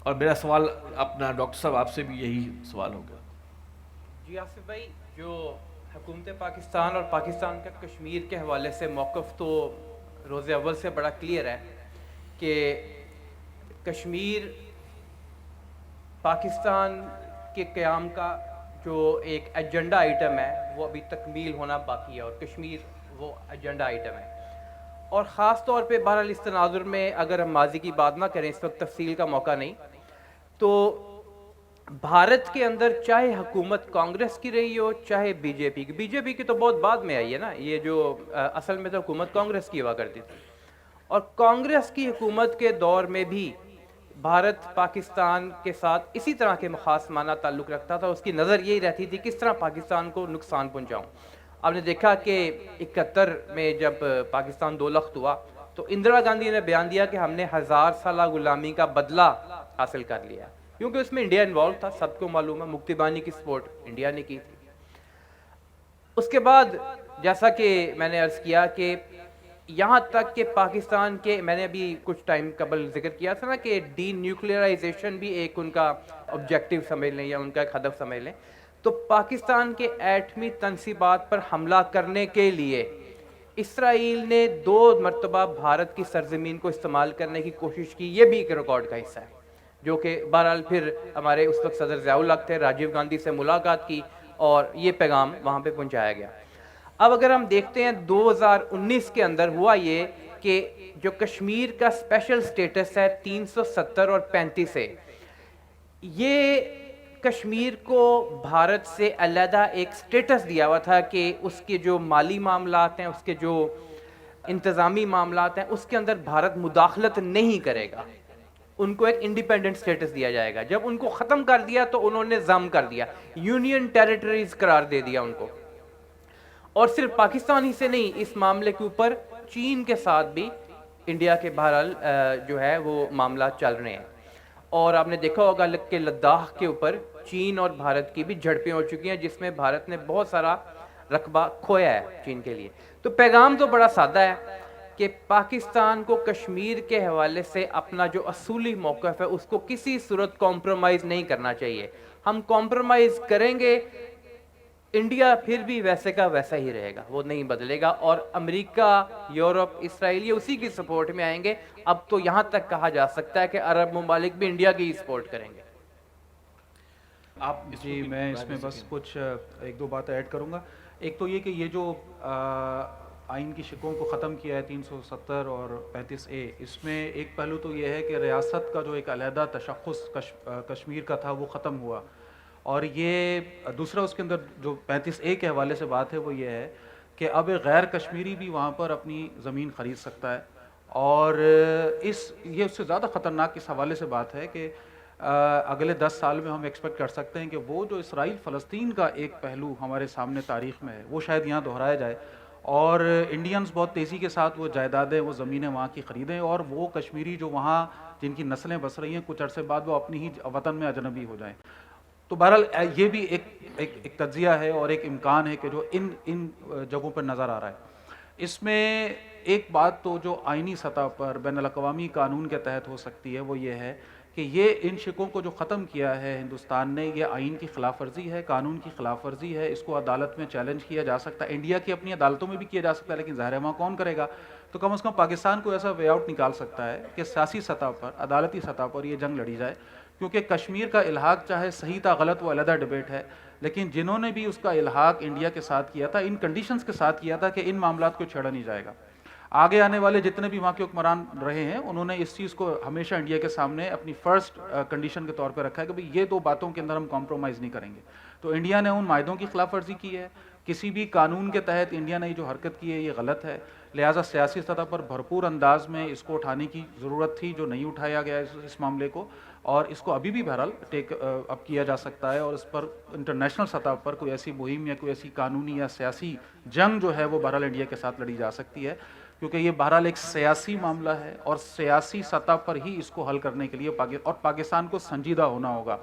اور میرا سوال اپنا ڈاکٹر صاحب آپ سے بھی یہی سوال ہوگا۔ جی آصف بھائی، جو حکومت پاکستان اور پاکستان کا کشمیر کے حوالے سے موقف تو روز اول سے بڑا کلیئر ہے کہ کشمیر پاکستان کے قیام کا جو ایک ایجنڈا آئٹم ہے وہ ابھی تکمیل ہونا باقی ہے، اور کشمیر وہ ایجنڈا آئٹم ہے۔ اور خاص طور پہ بہرحال اس تناظر میں اگر ہم ماضی کی بات نہ کریں، اس وقت تفصیل کا موقع نہیں، تو بھارت کے اندر چاہے حکومت کانگریس کی رہی ہو چاہے بی جے پی کی تو بہت بعد میں آئی ہے نا، یہ جو اصل میں تو حکومت کانگریس کی ہوا کرتی تھی، اور کانگریس کی حکومت کے دور میں بھی بھارت پاکستان کے ساتھ اسی طرح کے مخاصمانہ تعلق رکھتا تھا۔ اس کی نظر یہی رہتی تھی کس طرح پاکستان کو نقصان پہنچاؤں۔ آپ نے دیکھا کہ 71 میں جب پاکستان 2 لخت ہوا تو اندرا گاندھی نے بیان دیا کہ ہم نے 1000 سالہ غلامی کا بدلہ حاصل کر لیا، کیونکہ اس میں انڈیا انوالو تھا، سب کو معلوم ہے، مکتی بانی کی سپورٹ انڈیا نے کی تھی۔ اس کے بعد جیسا کہ میں نے عرض کیا کہ یہاں تک کہ پاکستان کے، میں نے ابھی کچھ ٹائم قبل ذکر کیا تھا نا کہ ڈی نیوکلیئرائزیشن بھی ایک ان کا آبجیکٹیو سمجھ لیں یا ان کا ایک ہدف سمجھ لیں، تو پاکستان کے ایٹمی تنصیبات پر حملہ کرنے کے لیے اسرائیل نے 2 مرتبہ بھارت کی سرزمین کو استعمال کرنے کی کوشش کی، یہ بھی ایک ریکارڈ کا حصہ ہے، جو کہ بہرحال پھر ہمارے اس وقت صدر ضیاء الحق تھے، راجیو گاندھی سے ملاقات کی اور یہ پیغام وہاں پہ پہنچایا گیا۔ اب اگر ہم دیکھتے ہیں 2019 کے اندر ہوا یہ کہ جو کشمیر کا اسپیشل سٹیٹس ہے 370 اور 35 ہے، یہ کشمیر کو بھارت سے علیحدہ ایک سٹیٹس دیا ہوا تھا کہ اس کے جو مالی معاملات ہیں، اس کے جو انتظامی معاملات ہیں، اس کے اندر بھارت مداخلت نہیں کرے گا، ان کو ایک انڈیپینڈنٹ سٹیٹس دیا جائے گا۔ جب ان کو ختم کر دیا تو انہوں نے ضم کر دیا، یونین ٹیریٹریز قرار دے دیا ان کو، اور صرف پاکستان ہی سے نہیں، اس معاملے کے اوپر چین کے ساتھ بھی انڈیا کے بہرحال جو ہے وہ معاملات چل رہے ہیں، اور آپ نے دیکھا ہوگا کہ لداخ کے اوپر چین اور بھارت کی بھی جھڑپیں ہو چکی ہیں، جس میں بھارت نے بہت سارا رقبہ کھویا ہے چین کے لیے۔ تو پیغام تو بڑا سادہ ہے کہ پاکستان کو کشمیر کے حوالے سے اپنا جو اصولی موقف ہے اس کو کسی صورت کمپرومائز نہیں کرنا چاہیے۔ ہم کمپرومائز کریں گے انڈیا پھر بھی ویسے کا ویسا ہی رہے گا، وہ نہیں بدلے گا، اور امریکہ، یورپ، اسرائیل یہ اسی کی سپورٹ میں آئیں گے۔ اب تو یہاں تک کہا جا سکتا ہے کہ عرب ممالک بھی انڈیا کی ہی سپورٹ کریں گے۔ آپ جی میں اس میں بس کچھ 1-2 بات ایڈ کروں گا۔ ایک تو یہ کہ یہ جو آئین کی شقوں کو ختم کیا ہے 370 اور 35A، اس میں ایک پہلو تو یہ ہے کہ ریاست کا جو ایک علیحدہ تشخص کشمیر کا تھا وہ ختم ہوا، اور یہ دوسرا اس کے اندر جو 35A کے حوالے سے بات ہے وہ یہ ہے کہ اب غیر کشمیری بھی وہاں پر اپنی زمین خرید سکتا ہے، اور یہ اس سے زیادہ خطرناک اس حوالے سے بات ہے کہ اگلے 10 سال میں ہم ایکسپیکٹ کر سکتے ہیں کہ وہ جو اسرائیل فلسطین کا ایک پہلو ہمارے سامنے تاریخ میں ہے وہ شاید یہاں دہرایا جائے، اور انڈینز بہت تیزی کے ساتھ وہ جائیدادیں، وہ زمینیں وہاں کی خریدیں، اور وہ کشمیری جو وہاں جن کی نسلیں بس رہی ہیں کچھ عرصے بعد وہ اپنی ہی وطن میں اجنبی ہو جائیں۔ تو بہرحال یہ بھی ایک تجزیہ ہے اور ایک امکان ہے کہ جو ان جگہوں پر نظر آ رہا ہے۔ اس میں ایک بات تو جو آئینی سطح پر بین الاقوامی قانون کے تحت ہو سکتی ہے وہ یہ ہے کہ یہ ان شقوں کو جو ختم کیا ہے ہندوستان نے، یہ آئین کی خلاف ورزی ہے، قانون کی خلاف ورزی ہے، اس کو عدالت میں چیلنج کیا جا سکتا ہے، انڈیا کی اپنی عدالتوں میں بھی کیا جا سکتا ہے، لیکن ظاہر ہے وہاں کون کرے گا؟ تو کم از کم پاکستان کو ایسا وے آؤٹ نکال سکتا ہے کہ سیاسی سطح پر، عدالتی سطح پر یہ جنگ لڑی جائے، کیونکہ کشمیر کا الحاق چاہے صحیح تھا غلط وہ علیحدہ ڈیبیٹ ہے، لیکن جنہوں نے بھی اس کا الحاق انڈیا کے ساتھ کیا تھا ان کنڈیشنز کے ساتھ کیا تھا کہ ان معاملات کو چھیڑا نہیں جائے گا۔ آگے آنے والے جتنے بھی وہاں کے حکمران رہے ہیں انہوں نے اس چیز کو ہمیشہ انڈیا کے سامنے اپنی فرسٹ کنڈیشن کے طور پہ رکھا ہے کہ بھئی یہ دو باتوں کے اندر ہم کمپرومائز نہیں کریں گے. تو انڈیا نے ان معاہدوں کی خلاف ورزی کی ہے, کسی بھی قانون کے تحت انڈیا نے جو حرکت کی ہے یہ غلط ہے, لہٰذا سیاسی سطح پر بھرپور انداز میں اس کو اٹھانے کی ضرورت تھی جو نہیں اٹھایا گیا اس معاملے کو, اور اس کو ابھی بھی بہرحال ٹیک اپ کیا جا سکتا ہے, اور اس پر انٹرنیشنل سطح پر کوئی ایسی مہم یا کوئی ایسی قانونی یا سیاسی جنگ جو ہے وہ بہرحال انڈیا کے ساتھ لڑی جا سکتی ہے, کیونکہ یہ بہرحال ایک سیاسی معاملہ ہے اور سیاسی سطح پر ہی اس کو حل کرنے کے لیے اور پاکستان کو سنجیدہ ہونا ہوگا.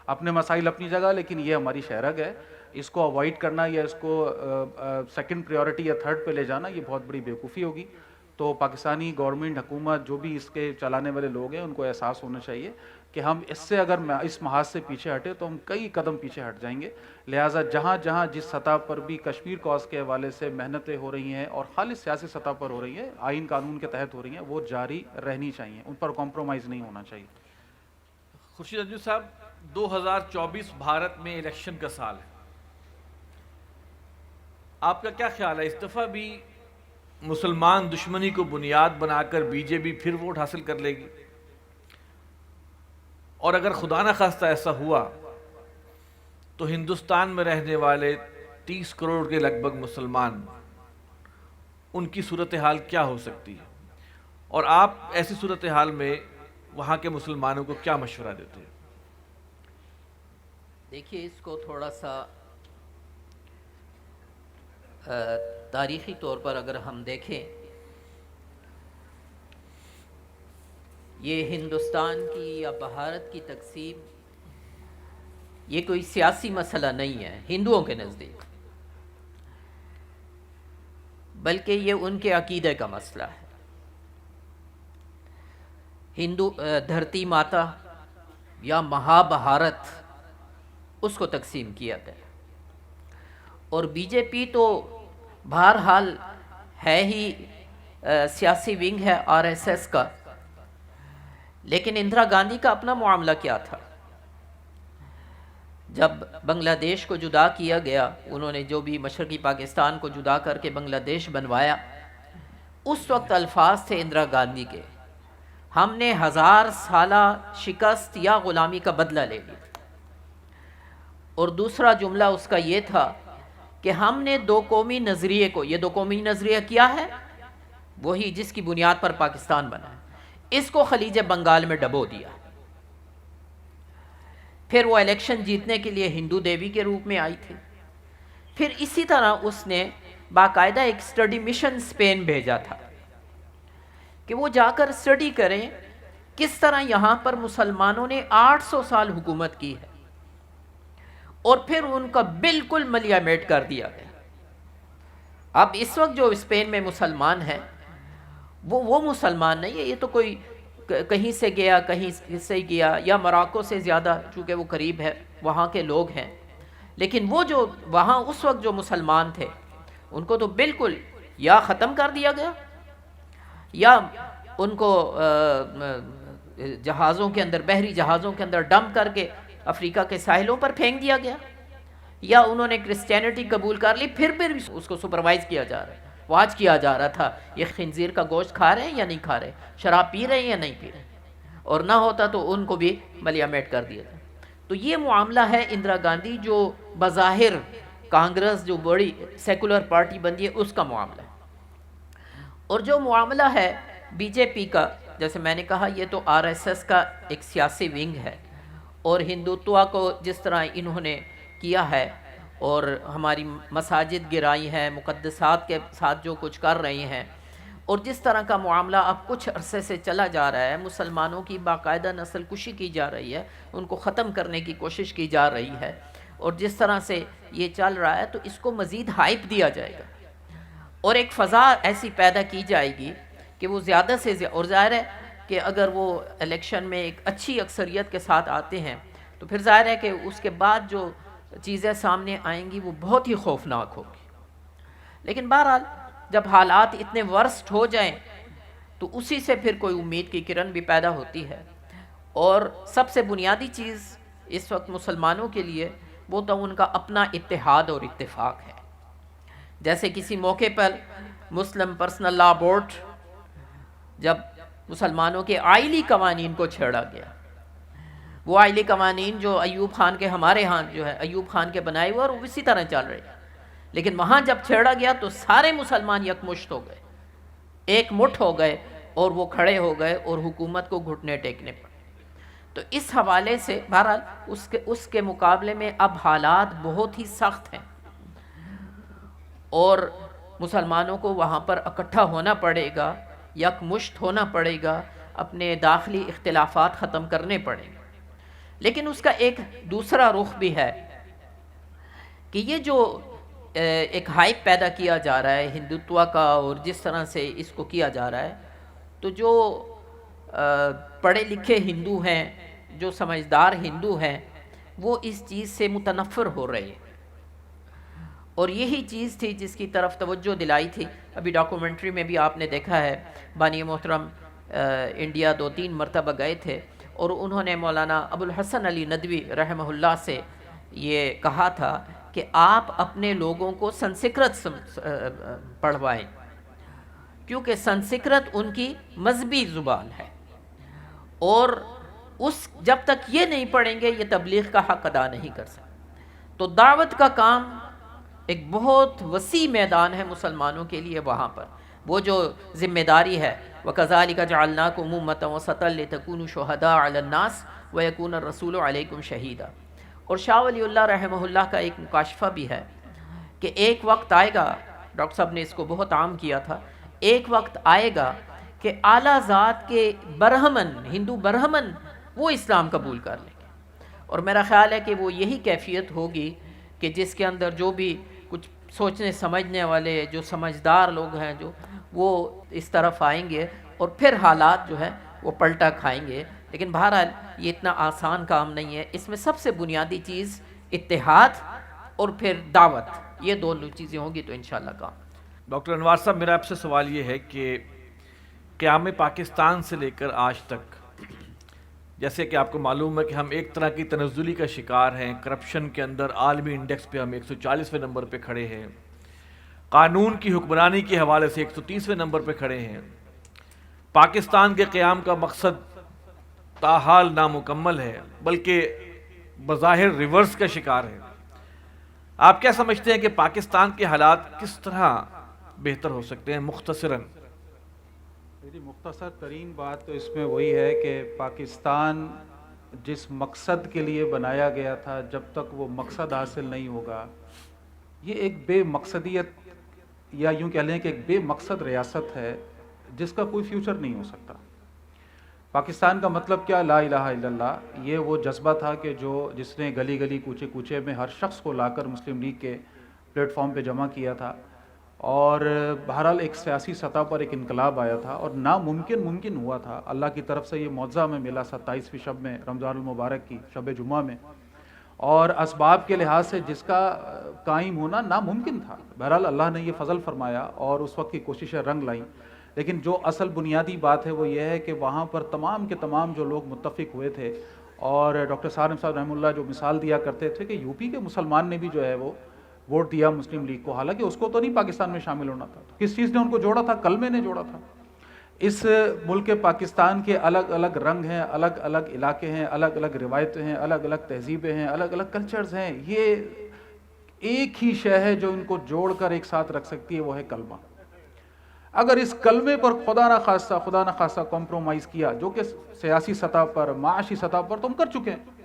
اپنے مسائل اپنی جگہ, لیکن یہ ہماری شہرگ ہے, اس کو اوائڈ کرنا یا اس کو سیکنڈ پریورٹی یا تھرڈ پہ لے جانا یہ بہت بڑی بیوقوفی ہوگی. تو پاکستانی گورنمنٹ, حکومت, جو بھی اس کے چلانے والے لوگ ہیں ان کو احساس ہونا چاہیے کہ ہم اس سے اگر اس محاذ سے پیچھے ہٹے تو ہم کئی قدم پیچھے ہٹ جائیں گے. لہٰذا جہاں جہاں جس سطح پر بھی کشمیر کاز کے حوالے سے محنتیں ہو رہی ہیں اور خالص سیاسی سطح پر ہو رہی ہیں, آئین قانون کے تحت ہو رہی ہیں, وہ جاری رہنی چاہیے, ان پر کمپرومائز نہیں ہونا چاہیے. خورشید انجم صاحب, 2024 بھارت میں الیکشن کا سال ہے, آپ کا کیا خیال ہے اس دفعہ بھی مسلمان دشمنی کو بنیاد بنا کر بی جے پی پھر ووٹ حاصل کر لے گی؟ اور اگر خدا نہ خواستہ ایسا ہوا تو ہندوستان میں رہنے والے 30 کروڑ کے لگ بھگ مسلمان, ان کی صورتحال کیا ہو سکتی ہے, اور آپ ایسی صورتحال میں وہاں کے مسلمانوں کو کیا مشورہ دیتے ہیں؟ دیکھیے, اس کو تھوڑا سا تاریخی طور پر اگر ہم دیکھیں, یہ ہندوستان کی یا بھارت کی تقسیم یہ کوئی سیاسی مسئلہ نہیں ہے ہندوؤں کے نزدیک, بلکہ یہ ان کے عقیدے کا مسئلہ ہے. ہندو دھرتی ماتا یا مہا بھارت اس کو تقسیم کیا گیا, اور بی جے پی تو بہرحال ہے ہی سیاسی ونگ ہے آر ایس ایس کا, لیکن اندرا گاندھی کا اپنا معاملہ کیا تھا؟ جب بنگلہ دیش کو جدا کیا گیا, انہوں نے جو بھی مشرقی پاکستان کو جدا کر کے بنگلہ دیش بنوایا, اس وقت الفاظ تھے اندرا گاندھی کے, ہم نے 1000 سالہ شکست یا غلامی کا بدلہ لے لیا. اور دوسرا جملہ اس کا یہ تھا کہ ہم نے دو قومی نظریے کو, یہ دو قومی نظریہ کیا ہے؟ وہی جس کی بنیاد پر پاکستان بنا ہے, اس کو خلیج بنگال میں ڈبو دیا. پھر وہ الیکشن جیتنے کے لیے ہندو دیوی کے روپ میں آئی تھی. پھر اسی طرح اس نے باقاعدہ ایک اسٹڈی مشن اسپین بھیجا تھا کہ وہ جا کر اسٹڈی کریں کس طرح یہاں پر مسلمانوں نے 800 سال حکومت کی ہے, اور پھر ان کا بالکل ملیامیٹ کر دیا گیا. اب اس وقت جو اسپین میں مسلمان ہیں وہ مسلمان نہیں ہے, یہ تو کوئی کہیں سے گیا کہیں سے گیا, یا مراکو سے زیادہ چونکہ وہ قریب ہے وہاں کے لوگ ہیں, لیکن وہ جو وہاں اس وقت جو مسلمان تھے ان کو تو بالکل یا ختم کر دیا گیا, یا ان کو جہازوں کے اندر, بحری جہازوں کے اندر ڈمپ کر کے افریقہ کے ساحلوں پر پھینک دیا گیا, یا انہوں نے کرسچینٹی قبول کر لی, پھر اس کو سپروائز کیا جا رہا ہے, واچ کیا جا رہا تھا یہ خنزیر کا گوشت کھا رہے ہیں یا نہیں کھا رہے, شراب پی رہے ہیں یا نہیں پی رہے, اور نہ ہوتا تو ان کو بھی ملیامیٹ کر دیا تھا. تو یہ معاملہ ہے اندرا گاندھی جو بظاہر کانگریس جو بڑی سیکولر پارٹی بندی ہے اس کا معاملہ ہے. اور جو معاملہ ہے بی جے پی کا, جیسے میں نے کہا یہ تو آر ایس ایس کا ایک سیاسی ونگ ہے, اور ہندوتوا کو جس طرح انہوں نے کیا ہے اور ہماری مساجد گرائی ہیں, مقدسات کے ساتھ جو کچھ کر رہی ہیں, اور جس طرح کا معاملہ اب کچھ عرصے سے چلا جا رہا ہے, مسلمانوں کی باقاعدہ نسل کشی کی جا رہی ہے, ان کو ختم کرنے کی کوشش کی جا رہی ہے, اور جس طرح سے یہ چل رہا ہے تو اس کو مزید ہائپ دیا جائے گا, اور ایک فضا ایسی پیدا کی جائے گی کہ وہ زیادہ سے زیادہ, اور ظاہر ہے کہ اگر وہ الیکشن میں ایک اچھی اکثریت کے ساتھ آتے ہیں تو پھر ظاہر ہے کہ اس کے بعد جو چیزیں سامنے آئیں گی وہ بہت ہی خوفناک ہوگی. لیکن بہرحال جب حالات اتنے ورسٹ ہو جائیں تو اسی سے پھر کوئی امید کی کرن بھی پیدا ہوتی ہے, اور سب سے بنیادی چیز اس وقت مسلمانوں کے لیے وہ تو ان کا اپنا اتحاد اور اتفاق ہے. جیسے کسی موقع پر مسلم پرسنل لا بورڈ، جب مسلمانوں کے آئلی قوانین کو چھیڑا گیا، وہ آئلی قوانین جو ایوب خان کے، ہمارے ہاں جو ہے ایوب خان کے بنائے ہوئے، اور وہ اسی طرح چل رہے، لیکن وہاں جب چھیڑا گیا تو سارے مسلمان یکمشت ہو گئے، ایک مٹھ ہو گئے، اور وہ کھڑے ہو گئے اور حکومت کو گھٹنے ٹیکنے پڑے۔ تو اس حوالے سے بہرحال اس کے مقابلے میں اب حالات بہت ہی سخت ہیں، اور مسلمانوں کو وہاں پر اکٹھا ہونا پڑے گا، یکمشت ہونا پڑے گا، اپنے داخلی اختلافات ختم کرنے پڑیں گے۔ لیکن اس کا ایک دوسرا رخ بھی ہے کہ یہ جو ایک ہائپ پیدا کیا جا رہا ہے ہندوتوا کا، اور جس طرح سے اس کو کیا جا رہا ہے، تو جو پڑھے لکھے ہندو ہیں، جو سمجھدار ہندو ہیں، وہ اس چیز سے متنفر ہو رہے ہیں، اور یہی چیز تھی جس کی طرف توجہ دلائی تھی۔ ابھی ڈاکومنٹری میں بھی آپ نے دیکھا ہے، بانی محترم انڈیا 2-3 مرتبہ گئے تھے، اور انہوں نے مولانا ابو الحسن علی ندوی رحمہ اللہ سے یہ کہا تھا کہ آپ اپنے لوگوں کو سنسکرت پڑھوائیں، کیونکہ سنسکرت ان کی مذہبی زبان ہے، اور جب تک یہ نہیں پڑھیں گے یہ تبلیغ کا حق ادا نہیں کر سکتے۔ تو دعوت کا کام ایک بہت وسیع میدان ہے مسلمانوں کے لیے، وہاں پر وہ جو ذمہ داری ہے، وَكَذَلِكَ جَعَلْنَاكُمْ أُمَّةً وَسَطًا لِتَكُونُوا شُهَدَاءَ عَلَى النَّاسِ وَيَكُونَ الرَّسُولُ عَلَيْكُمْ شَهِيدًا۔ اور شاہ ولی اللہ رحمہ اللہ کا ایک مکاشفہ بھی ہے کہ ایک وقت آئے گا، ڈاکٹر صاحب نے اس کو بہت عام کیا تھا، ایک وقت آئے گا کہ اعلیٰ ذات کے برہمن، ہندو برہمن، وہ اسلام قبول کر لیں گے، اور میرا خیال ہے کہ وہ یہی کیفیت ہوگی کہ جس کے اندر جو بھی کچھ سوچنے سمجھنے والے، جو سمجھدار لوگ ہیں، جو وہ اس طرف آئیں گے، اور پھر حالات جو ہے وہ پلٹا کھائیں گے۔ لیکن بہرحال یہ اتنا آسان کام نہیں ہے، اس میں سب سے بنیادی چیز اتحاد اور پھر دعوت، یہ دونوں چیزیں ہوں گی تو انشاءاللہ کام۔ ڈاکٹر انوار صاحب، میرا آپ سے سوال یہ ہے کہ قیام پاکستان سے لے کر آج تک، جیسے کہ آپ کو معلوم ہے کہ ہم ایک طرح کی تنزلی کا شکار ہیں، کرپشن کے اندر عالمی انڈیکس پہ ہم 140ویں نمبر پہ کھڑے ہیں، قانون کی حکمرانی کے حوالے سے 130ویں نمبر پہ کھڑے ہیں، پاکستان کے قیام کا مقصد تاحال نامکمل ہے، بلکہ بظاہر ریورس کا شکار ہے۔ آپ کیا سمجھتے ہیں کہ پاکستان کے حالات کس طرح بہتر ہو سکتے ہیں مختصراً؟ مختصر ترین بات تو اس میں وہی ہے کہ پاکستان جس مقصد کے لیے بنایا گیا تھا، جب تک وہ مقصد حاصل نہیں ہوگا، یہ ایک بے مقصدیت، یا یوں کہہ لیں کہ ایک بے مقصد ریاست ہے جس کا کوئی فیوچر نہیں ہو سکتا۔ پاکستان کا مطلب کیا؟ لا الہ الا اللہ، یہ وہ جذبہ تھا کہ جس نے گلی گلی کوچے کوچے میں ہر شخص کو لا کر مسلم لیگ کے پلیٹ فارم پہ جمع کیا تھا، اور بہرحال ایک سیاسی سطح پر ایک انقلاب آیا تھا، اور ناممکن ممکن ہوا تھا۔ اللہ کی طرف سے یہ معجزہ ہمیں ملا 27ویں شب میں، رمضان المبارک کی شب جمعہ میں، اور اسباب کے لحاظ سے جس کا قائم ہونا ناممکن تھا، بہرحال اللہ نے یہ فضل فرمایا اور اس وقت کی کوششیں رنگ لائیں۔ لیکن جو اصل بنیادی بات ہے وہ یہ ہے کہ وہاں پر تمام کے تمام جو لوگ متفق ہوئے تھے، اور ڈاکٹر سالم صاحب رحمہ اللہ جو مثال دیا کرتے تھے کہ یو پی کے مسلمان نے بھی جو ہے وہ ووٹ دیا مسلم لیگ کو، حالانکہ اس کو تو نہیں پاکستان میں شامل ہونا تھا۔ کس چیز نے ان کو جوڑا تھا؟ کلمے نے جوڑا تھا۔ اس ملک پاکستان کے الگ الگ رنگ ہیں، الگ الگ علاقے ہیں، الگ الگ روایتیں ہیں، الگ الگ تہذیبیں ہیں، الگ الگ کلچرز ہیں، یہ ایک ہی شے ہے جو ان کو جوڑ کر ایک ساتھ رکھ سکتی ہے، وہ ہے کلمہ۔ اگر اس کلمے پر خدا نہ خواستہ کمپرومائز کیا، جو کہ سیاسی سطح پر، معاشی سطح پر تو ہم کر چکے ہیں،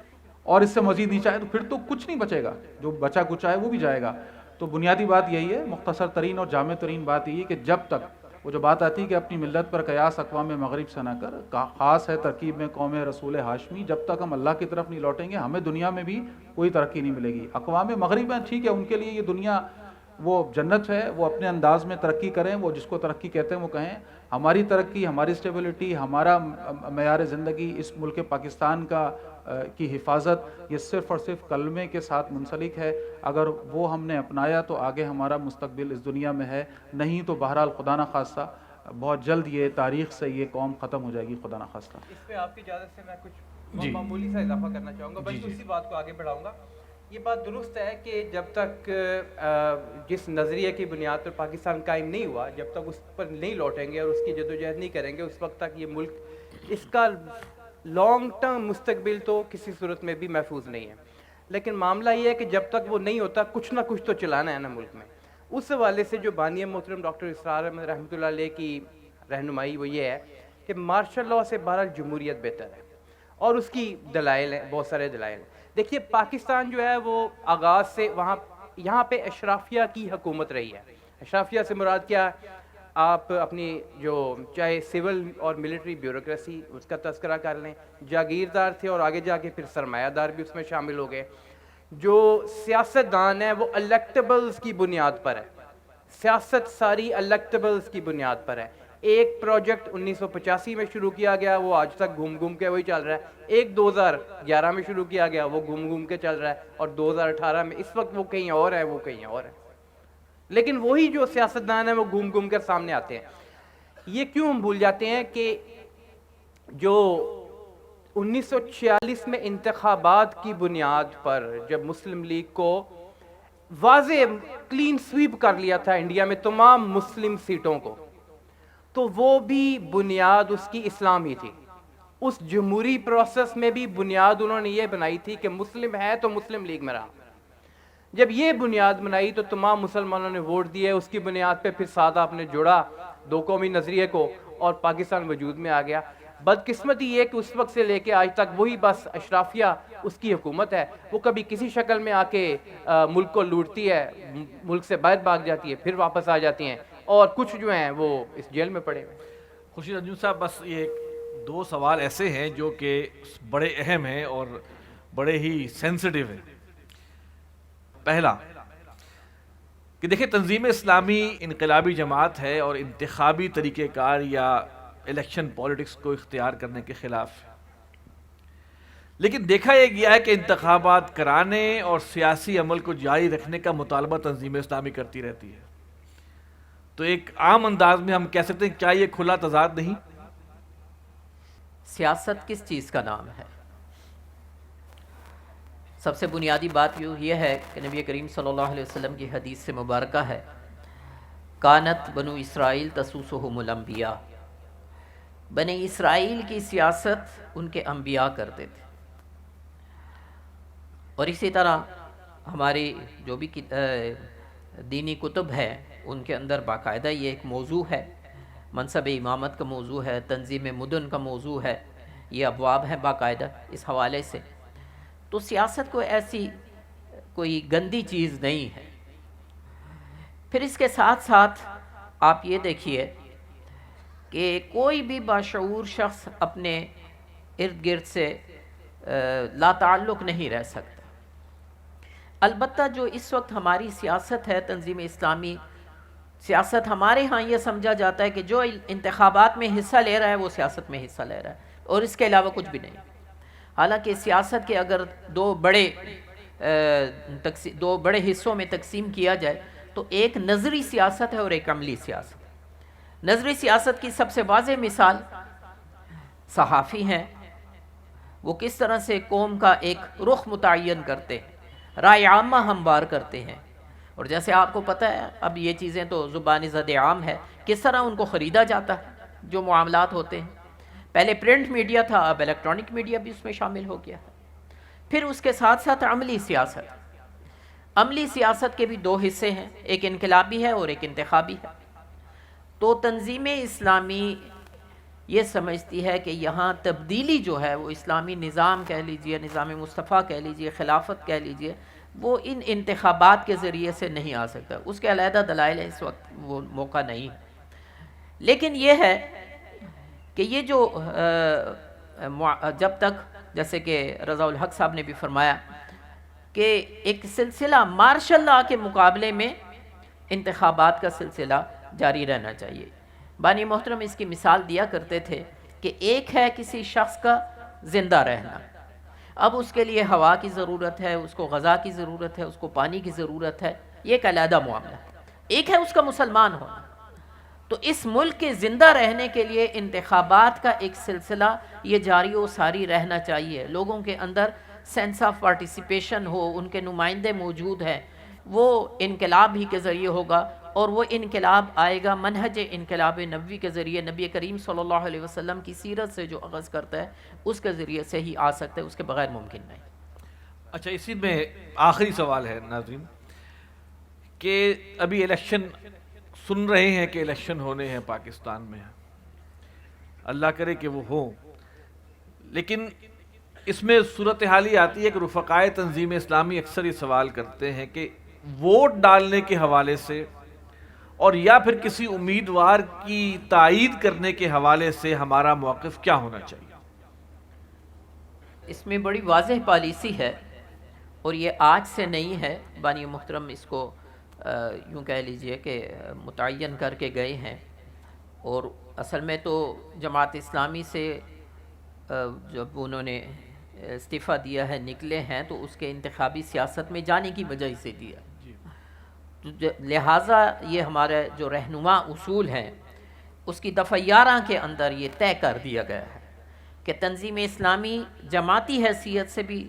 اور اس سے مزید نہیں چاہے تو پھر تو کچھ نہیں بچے گا، جو بچا کچھ ہے وہ بھی جائے گا۔ تو بنیادی بات یہی ہے، مختصر ترین اور جامع ترین بات یہی ہے کہ جب تک وہ جو بات آتی ہے کہ اپنی ملت پر قیاس اقوام مغرب سے نہ کر، خاص ہے ترکیب میں قوم رسول ہاشمی، جب تک ہم اللہ کی طرف نہیں لوٹیں گے ہمیں دنیا میں بھی کوئی ترقی نہیں ملے گی۔ اقوام مغرب ہیں، ٹھیک ہے، ان کے لیے یہ دنیا وہ جنت ہے، وہ اپنے انداز میں ترقی کریں، وہ جس کو ترقی کہتے ہیں وہ کہیں۔ ہماری ترقی، ہماری اسٹیبلٹی، ہمارا معیار زندگی، اس ملک پاکستان کی حفاظت، یہ صرف اور صرف کلمے کے ساتھ منسلک ہے۔ اگر وہ ہم نے اپنایا تو آگے ہمارا مستقبل اس دنیا میں ہے، نہیں تو بہرحال خدا نہ خواستہ بہت جلد یہ تاریخ سے یہ قوم ختم ہو جائے گی، خدا نہ خواستہ۔ اس پہ آپ کی اجازت سے میں کچھ معمولی سا اضافہ کرنا چاہوں گا، بلکہ اسی بات کو آگے بڑھاؤں گا یہ بات درست ہے کہ جب تک جس نظریے کی بنیاد پر پاکستان قائم نہیں ہوا، جب تک اس پر نہیں لوٹیں گے اور اس کی جدوجہد نہیں کریں گے، اس وقت تک یہ ملک، اس کا لانگ ٹرم مستقبل تو کسی صورت میں بھی محفوظ نہیں ہے۔ لیکن معاملہ یہ ہے کہ جب تک وہ نہیں ہوتا، کچھ نہ کچھ تو چلانا ہے نا ملک میں۔ اس حوالے سے جو بانی محترم ڈاکٹر اسرار احمد رحمۃ اللہ علیہ کی رہنمائی وہ یہ ہے کہ مارشل لاء سے بہرحال جمہوریت بہتر ہے، اور اس کی دلائل ہیں، بہت سارے دلائل ہیں۔ دیکھیے پاکستان جو ہے وہ آغاز سے یہاں پہ اشرافیہ کی حکومت رہی ہے۔ اشرافیہ سے مراد کیا ہے؟ آپ اپنی جو چاہے سول اور ملٹری بیوروکریسی اس کا تذکرہ کر لیں، جاگیردار تھے اور آگے جا کے پھر سرمایہ دار بھی اس میں شامل ہو گئے۔ جو سیاستدان ہیں وہ الیکٹیبلز کی بنیاد پر ہے، سیاست ساری الیکٹیبلز کی بنیاد پر ہے۔ ایک پروجیکٹ 1985 میں شروع کیا گیا، وہ آج تک گھوم گھوم کے وہی چل رہا ہے۔ ایک 2011 میں شروع کیا گیا، وہ گھوم گھوم کے چل رہا ہے، اور 2018 میں اس وقت وہ کہیں اور ہے، وہ کہیں اور ہے۔ لیکن وہی جو سیاستدان ہیں وہ گھوم گھوم کر سامنے آتے ہیں۔ یہ کیوں ہم بھول جاتے ہیں کہ جو 1946 میں انتخابات کی بنیاد پر جب مسلم لیگ کو واضح کلین سویپ کر لیا تھا انڈیا میں تمام مسلم سیٹوں کو، تو وہ بھی بنیاد اس کی اسلام ہی تھی۔ اس جمہوری پروسیس میں بھی بنیاد انہوں نے یہ بنائی تھی کہ مسلم ہے تو مسلم لیگ میں رہا۔ جب یہ بنیاد بنائی تو تمام مسلمانوں نے ووٹ دیے، اس کی بنیاد پہ پھر ساتھ آپ نے جوڑا دو قومی نظریے کو، اور پاکستان وجود میں آ گیا۔ بدقسمتی یہ کہ اس وقت سے لے کے آج تک وہی بس اشرافیہ اس کی حکومت ہے۔ وہ کبھی کسی شکل میں آ کے ملک کو لوٹتی ہے، ملک سے باہر بھاگ جاتی ہے، پھر واپس آ جاتی ہیں، اور کچھ جو ہیں وہ اس جیل میں پڑے ہوئے۔ خورشید انجم صاحب، بس یہ دو سوال ایسے ہیں جو کہ بڑے اہم ہیں اور بڑے ہی سینسٹیو ہیں۔ پہلا کہ دیکھیں، تنظیم اسلامی انقلابی جماعت ہے اور انتخابی طریقہ کار یا الیکشن پولیٹکس کو اختیار کرنے کے خلاف ہے، لیکن دیکھا یہ گیا ہے کہ انتخابات کرانے اور سیاسی عمل کو جاری رکھنے کا مطالبہ تنظیم اسلامی کرتی رہتی ہے۔ تو ایک عام انداز میں ہم کہہ سکتے ہیں کیا یہ کھلا تضاد نہیں؟ سیاست کس چیز کا نام ہے؟ سب سے بنیادی بات یہ ہے کہ نبی کریم صلی اللہ علیہ وسلم کی حدیث سے مبارکہ ہے، کانت بنو اسرائیل تسوسہم الانبیاء، بنی اسرائیل کی سیاست ان کے انبیاء کرتے تھے۔ اور اسی طرح ہماری جو بھی دینی کتب ہے ان کے اندر باقاعدہ یہ ایک موضوع ہے، منصب امامت کا موضوع ہے، تنظیم مدن کا موضوع ہے، یہ ابواب ہیں باقاعدہ اس حوالے سے۔ تو سیاست کو ایسی کوئی گندی چیز نہیں ہے۔ پھر اس کے ساتھ ساتھ آپ یہ دیکھیے کہ کوئی بھی باشعور شخص اپنے ارد گرد سے لا تعلق نہیں رہ سکتا۔ البتہ جو اس وقت ہماری سیاست ہے، تنظیم اسلامی سیاست، ہمارے ہاں یہ سمجھا جاتا ہے کہ جو انتخابات میں حصہ لے رہا ہے وہ سیاست میں حصہ لے رہا ہے، اور اس کے علاوہ کچھ بھی نہیں۔ حالانکہ سیاست کے اگر دو بڑے حصوں میں تقسیم کیا جائے تو ایک نظری سیاست ہے اور ایک عملی سیاست۔ نظری سیاست کی سب سے واضح مثال صحافی ہیں، وہ کس طرح سے قوم کا ایک رخ متعین کرتے ہیں، رائے عامہ ہموار کرتے ہیں، اور جیسے آپ کو پتہ ہے اب یہ چیزیں تو زبان زد عام ہے، کس طرح ان کو خریدا جاتا ہے جو معاملات ہوتے ہیں۔ پہلے پرنٹ میڈیا تھا، اب الیکٹرانک میڈیا بھی اس میں شامل ہو گیا ہے۔ پھر اس کے ساتھ ساتھ عملی سیاست۔ عملی سیاست کے بھی دو حصے ہیں، ایک انقلابی ہے اور ایک انتخابی ہے۔ تو تنظیم اسلامی یہ سمجھتی ہے کہ یہاں تبدیلی جو ہے وہ اسلامی نظام کہہ لیجئے، نظام مصطفیٰ کہہ لیجئے، خلافت کہہ لیجئے، وہ ان انتخابات کے ذریعے سے نہیں آ سکتا۔ اس کے علیحدہ دلائل ہیں، اس وقت وہ موقع نہیں۔ لیکن یہ ہے کہ یہ جو جب تک، جیسے کہ رضا الحق صاحب نے بھی فرمایا کہ ایک سلسلہ مارشل لاء کے مقابلے میں انتخابات کا سلسلہ جاری رہنا چاہیے۔ بانی محترم اس کی مثال دیا کرتے تھے کہ ایک ہے کسی شخص کا زندہ رہنا، اب اس کے لیے ہوا کی ضرورت ہے، اس کو غذا کی ضرورت ہے، اس کو پانی کی ضرورت ہے، یہ ایک علیحدہ معاملہ ہے۔ ایک ہے اس کا مسلمان ہونا۔ تو اس ملک کے زندہ رہنے کے لیے انتخابات کا ایک سلسلہ یہ جاری و ساری رہنا چاہیے، لوگوں کے اندر سینس آف پارٹیسپیشن ہو، ان کے نمائندے موجود ہیں، وہ انقلاب ہی کے ذریعے ہوگا، اور وہ انقلاب آئے گا منہج انقلاب نبوی کے ذریعے، نبی کریم صلی اللہ علیہ وسلم کی سیرت سے جو اخذ کرتا ہے اس کے ذریعے سے ہی آ سکتا ہے، اس کے بغیر ممکن نہیں۔ اچھا، اسی میں آخری سوال ہے ناظرین کہ ابھی الیکشن سن رہے ہیں کہ الیکشن ہونے ہیں پاکستان میں، اللہ کرے کہ وہ ہوں، لیکن اس میں صورتحال یہ آتی ہے کہ رفقائے تنظیم اسلامی اکثر یہ سوال کرتے ہیں کہ ووٹ ڈالنے کے حوالے سے اور یا پھر کسی امیدوار کی تائید کرنے کے حوالے سے ہمارا موقف کیا ہونا چاہیے؟ اس میں بڑی واضح پالیسی ہے، اور یہ آج سے نہیں ہے، بانی محترم اس کو یوں کہہ لیجئے کہ متعین کر کے گئے ہیں، اور اصل میں تو جماعت اسلامی سے جب انہوں نے استعفیٰ دیا ہے، نکلے ہیں، تو اس کے انتخابی سیاست میں جانے کی وجہ سے دیا، لہٰذا یہ ہمارے جو رہنما اصول ہیں اس کی دفعہ 11 کے اندر یہ طے کر دیا گیا ہے کہ تنظیم اسلامی جماعتی حیثیت سے بھی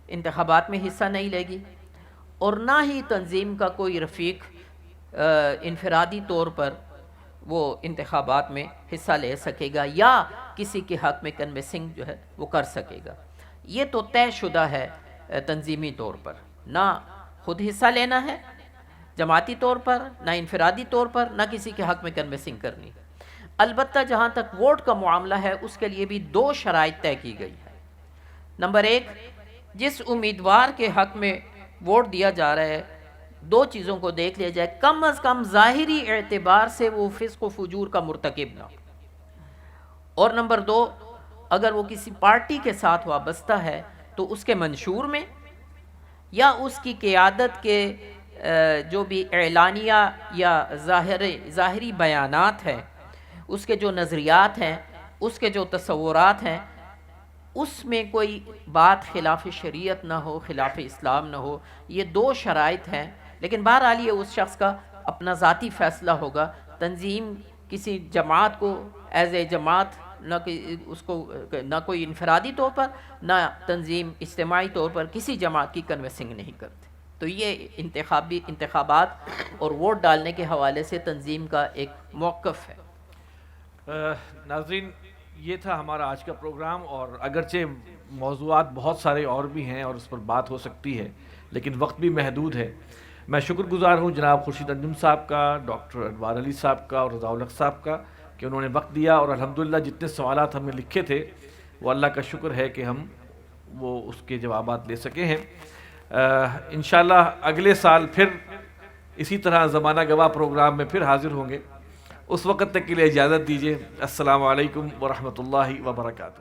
انتخابات میں حصہ نہیں لے گی، اور نہ ہی تنظیم کا کوئی رفیق انفرادی طور پر وہ انتخابات میں حصہ لے سکے گا یا کسی کے حق میں کنوینسنگ جو ہے وہ کر سکے گا۔ یہ تو طے شدہ ہے تنظیمی طور پر، نہ خود حصہ لینا ہے جماعتی طور پر، نہ انفرادی طور پر، نہ کسی کے حق میں کنوینسنگ کرنی۔ البتہ جہاں تک ووٹ کا معاملہ ہے اس کے لیے بھی 2 شرائط طے کی گئی ہے۔ نمبر 1، جس امیدوار کے حق میں ووٹ دیا جا رہا ہے 2 چیزوں کو دیکھ لیا جائے، کم از کم ظاہری اعتبار سے وہ فسق و فجور کا مرتکب نہ ہو، اور نمبر 2، اگر وہ کسی پارٹی کے ساتھ وابستہ ہے تو اس کے منشور میں یا اس کی قیادت کے جو بھی اعلانیہ یا ظاہری بیانات ہیں، اس کے جو نظریات ہیں، اس کے جو تصورات ہیں، اس میں کوئی بات خلاف شریعت نہ ہو، خلاف اسلام نہ ہو۔ یہ 2 شرائط ہیں، لیکن بہرحال یہ اس شخص کا اپنا ذاتی فیصلہ ہوگا۔ تنظیم کسی جماعت کو ایز اے جماعت نہ کوئی انفرادی طور پر، نہ تنظیم اجتماعی طور پر کسی جماعت کی کنوینسنگ نہیں کرتی۔ تو یہ انتخابات اور ووٹ ڈالنے کے حوالے سے تنظیم کا ایک موقف ہے۔ ناظرین، یہ تھا ہمارا آج کا پروگرام، اور اگرچہ موضوعات بہت سارے اور بھی ہیں اور اس پر بات ہو سکتی ہے، لیکن وقت بھی محدود ہے۔ میں شکر گزار ہوں جناب خورشید انجم صاحب کا، ڈاکٹر انوار علی صاحب کا اور رضا الحق صاحب کا کہ انہوں نے وقت دیا، اور الحمدللہ جتنے سوالات ہم نے لکھے تھے وہ اللہ کا شکر ہے کہ ہم وہ اس کے جوابات لے سکے ہیں۔ انشاءاللہ اگلے سال پھر اسی طرح زمانہ گواہ پروگرام میں پھر حاضر ہوں گے۔ اس وقت تک کے لیے اجازت دیجیے۔ السلام علیکم ورحمۃ اللہ وبرکاتہ۔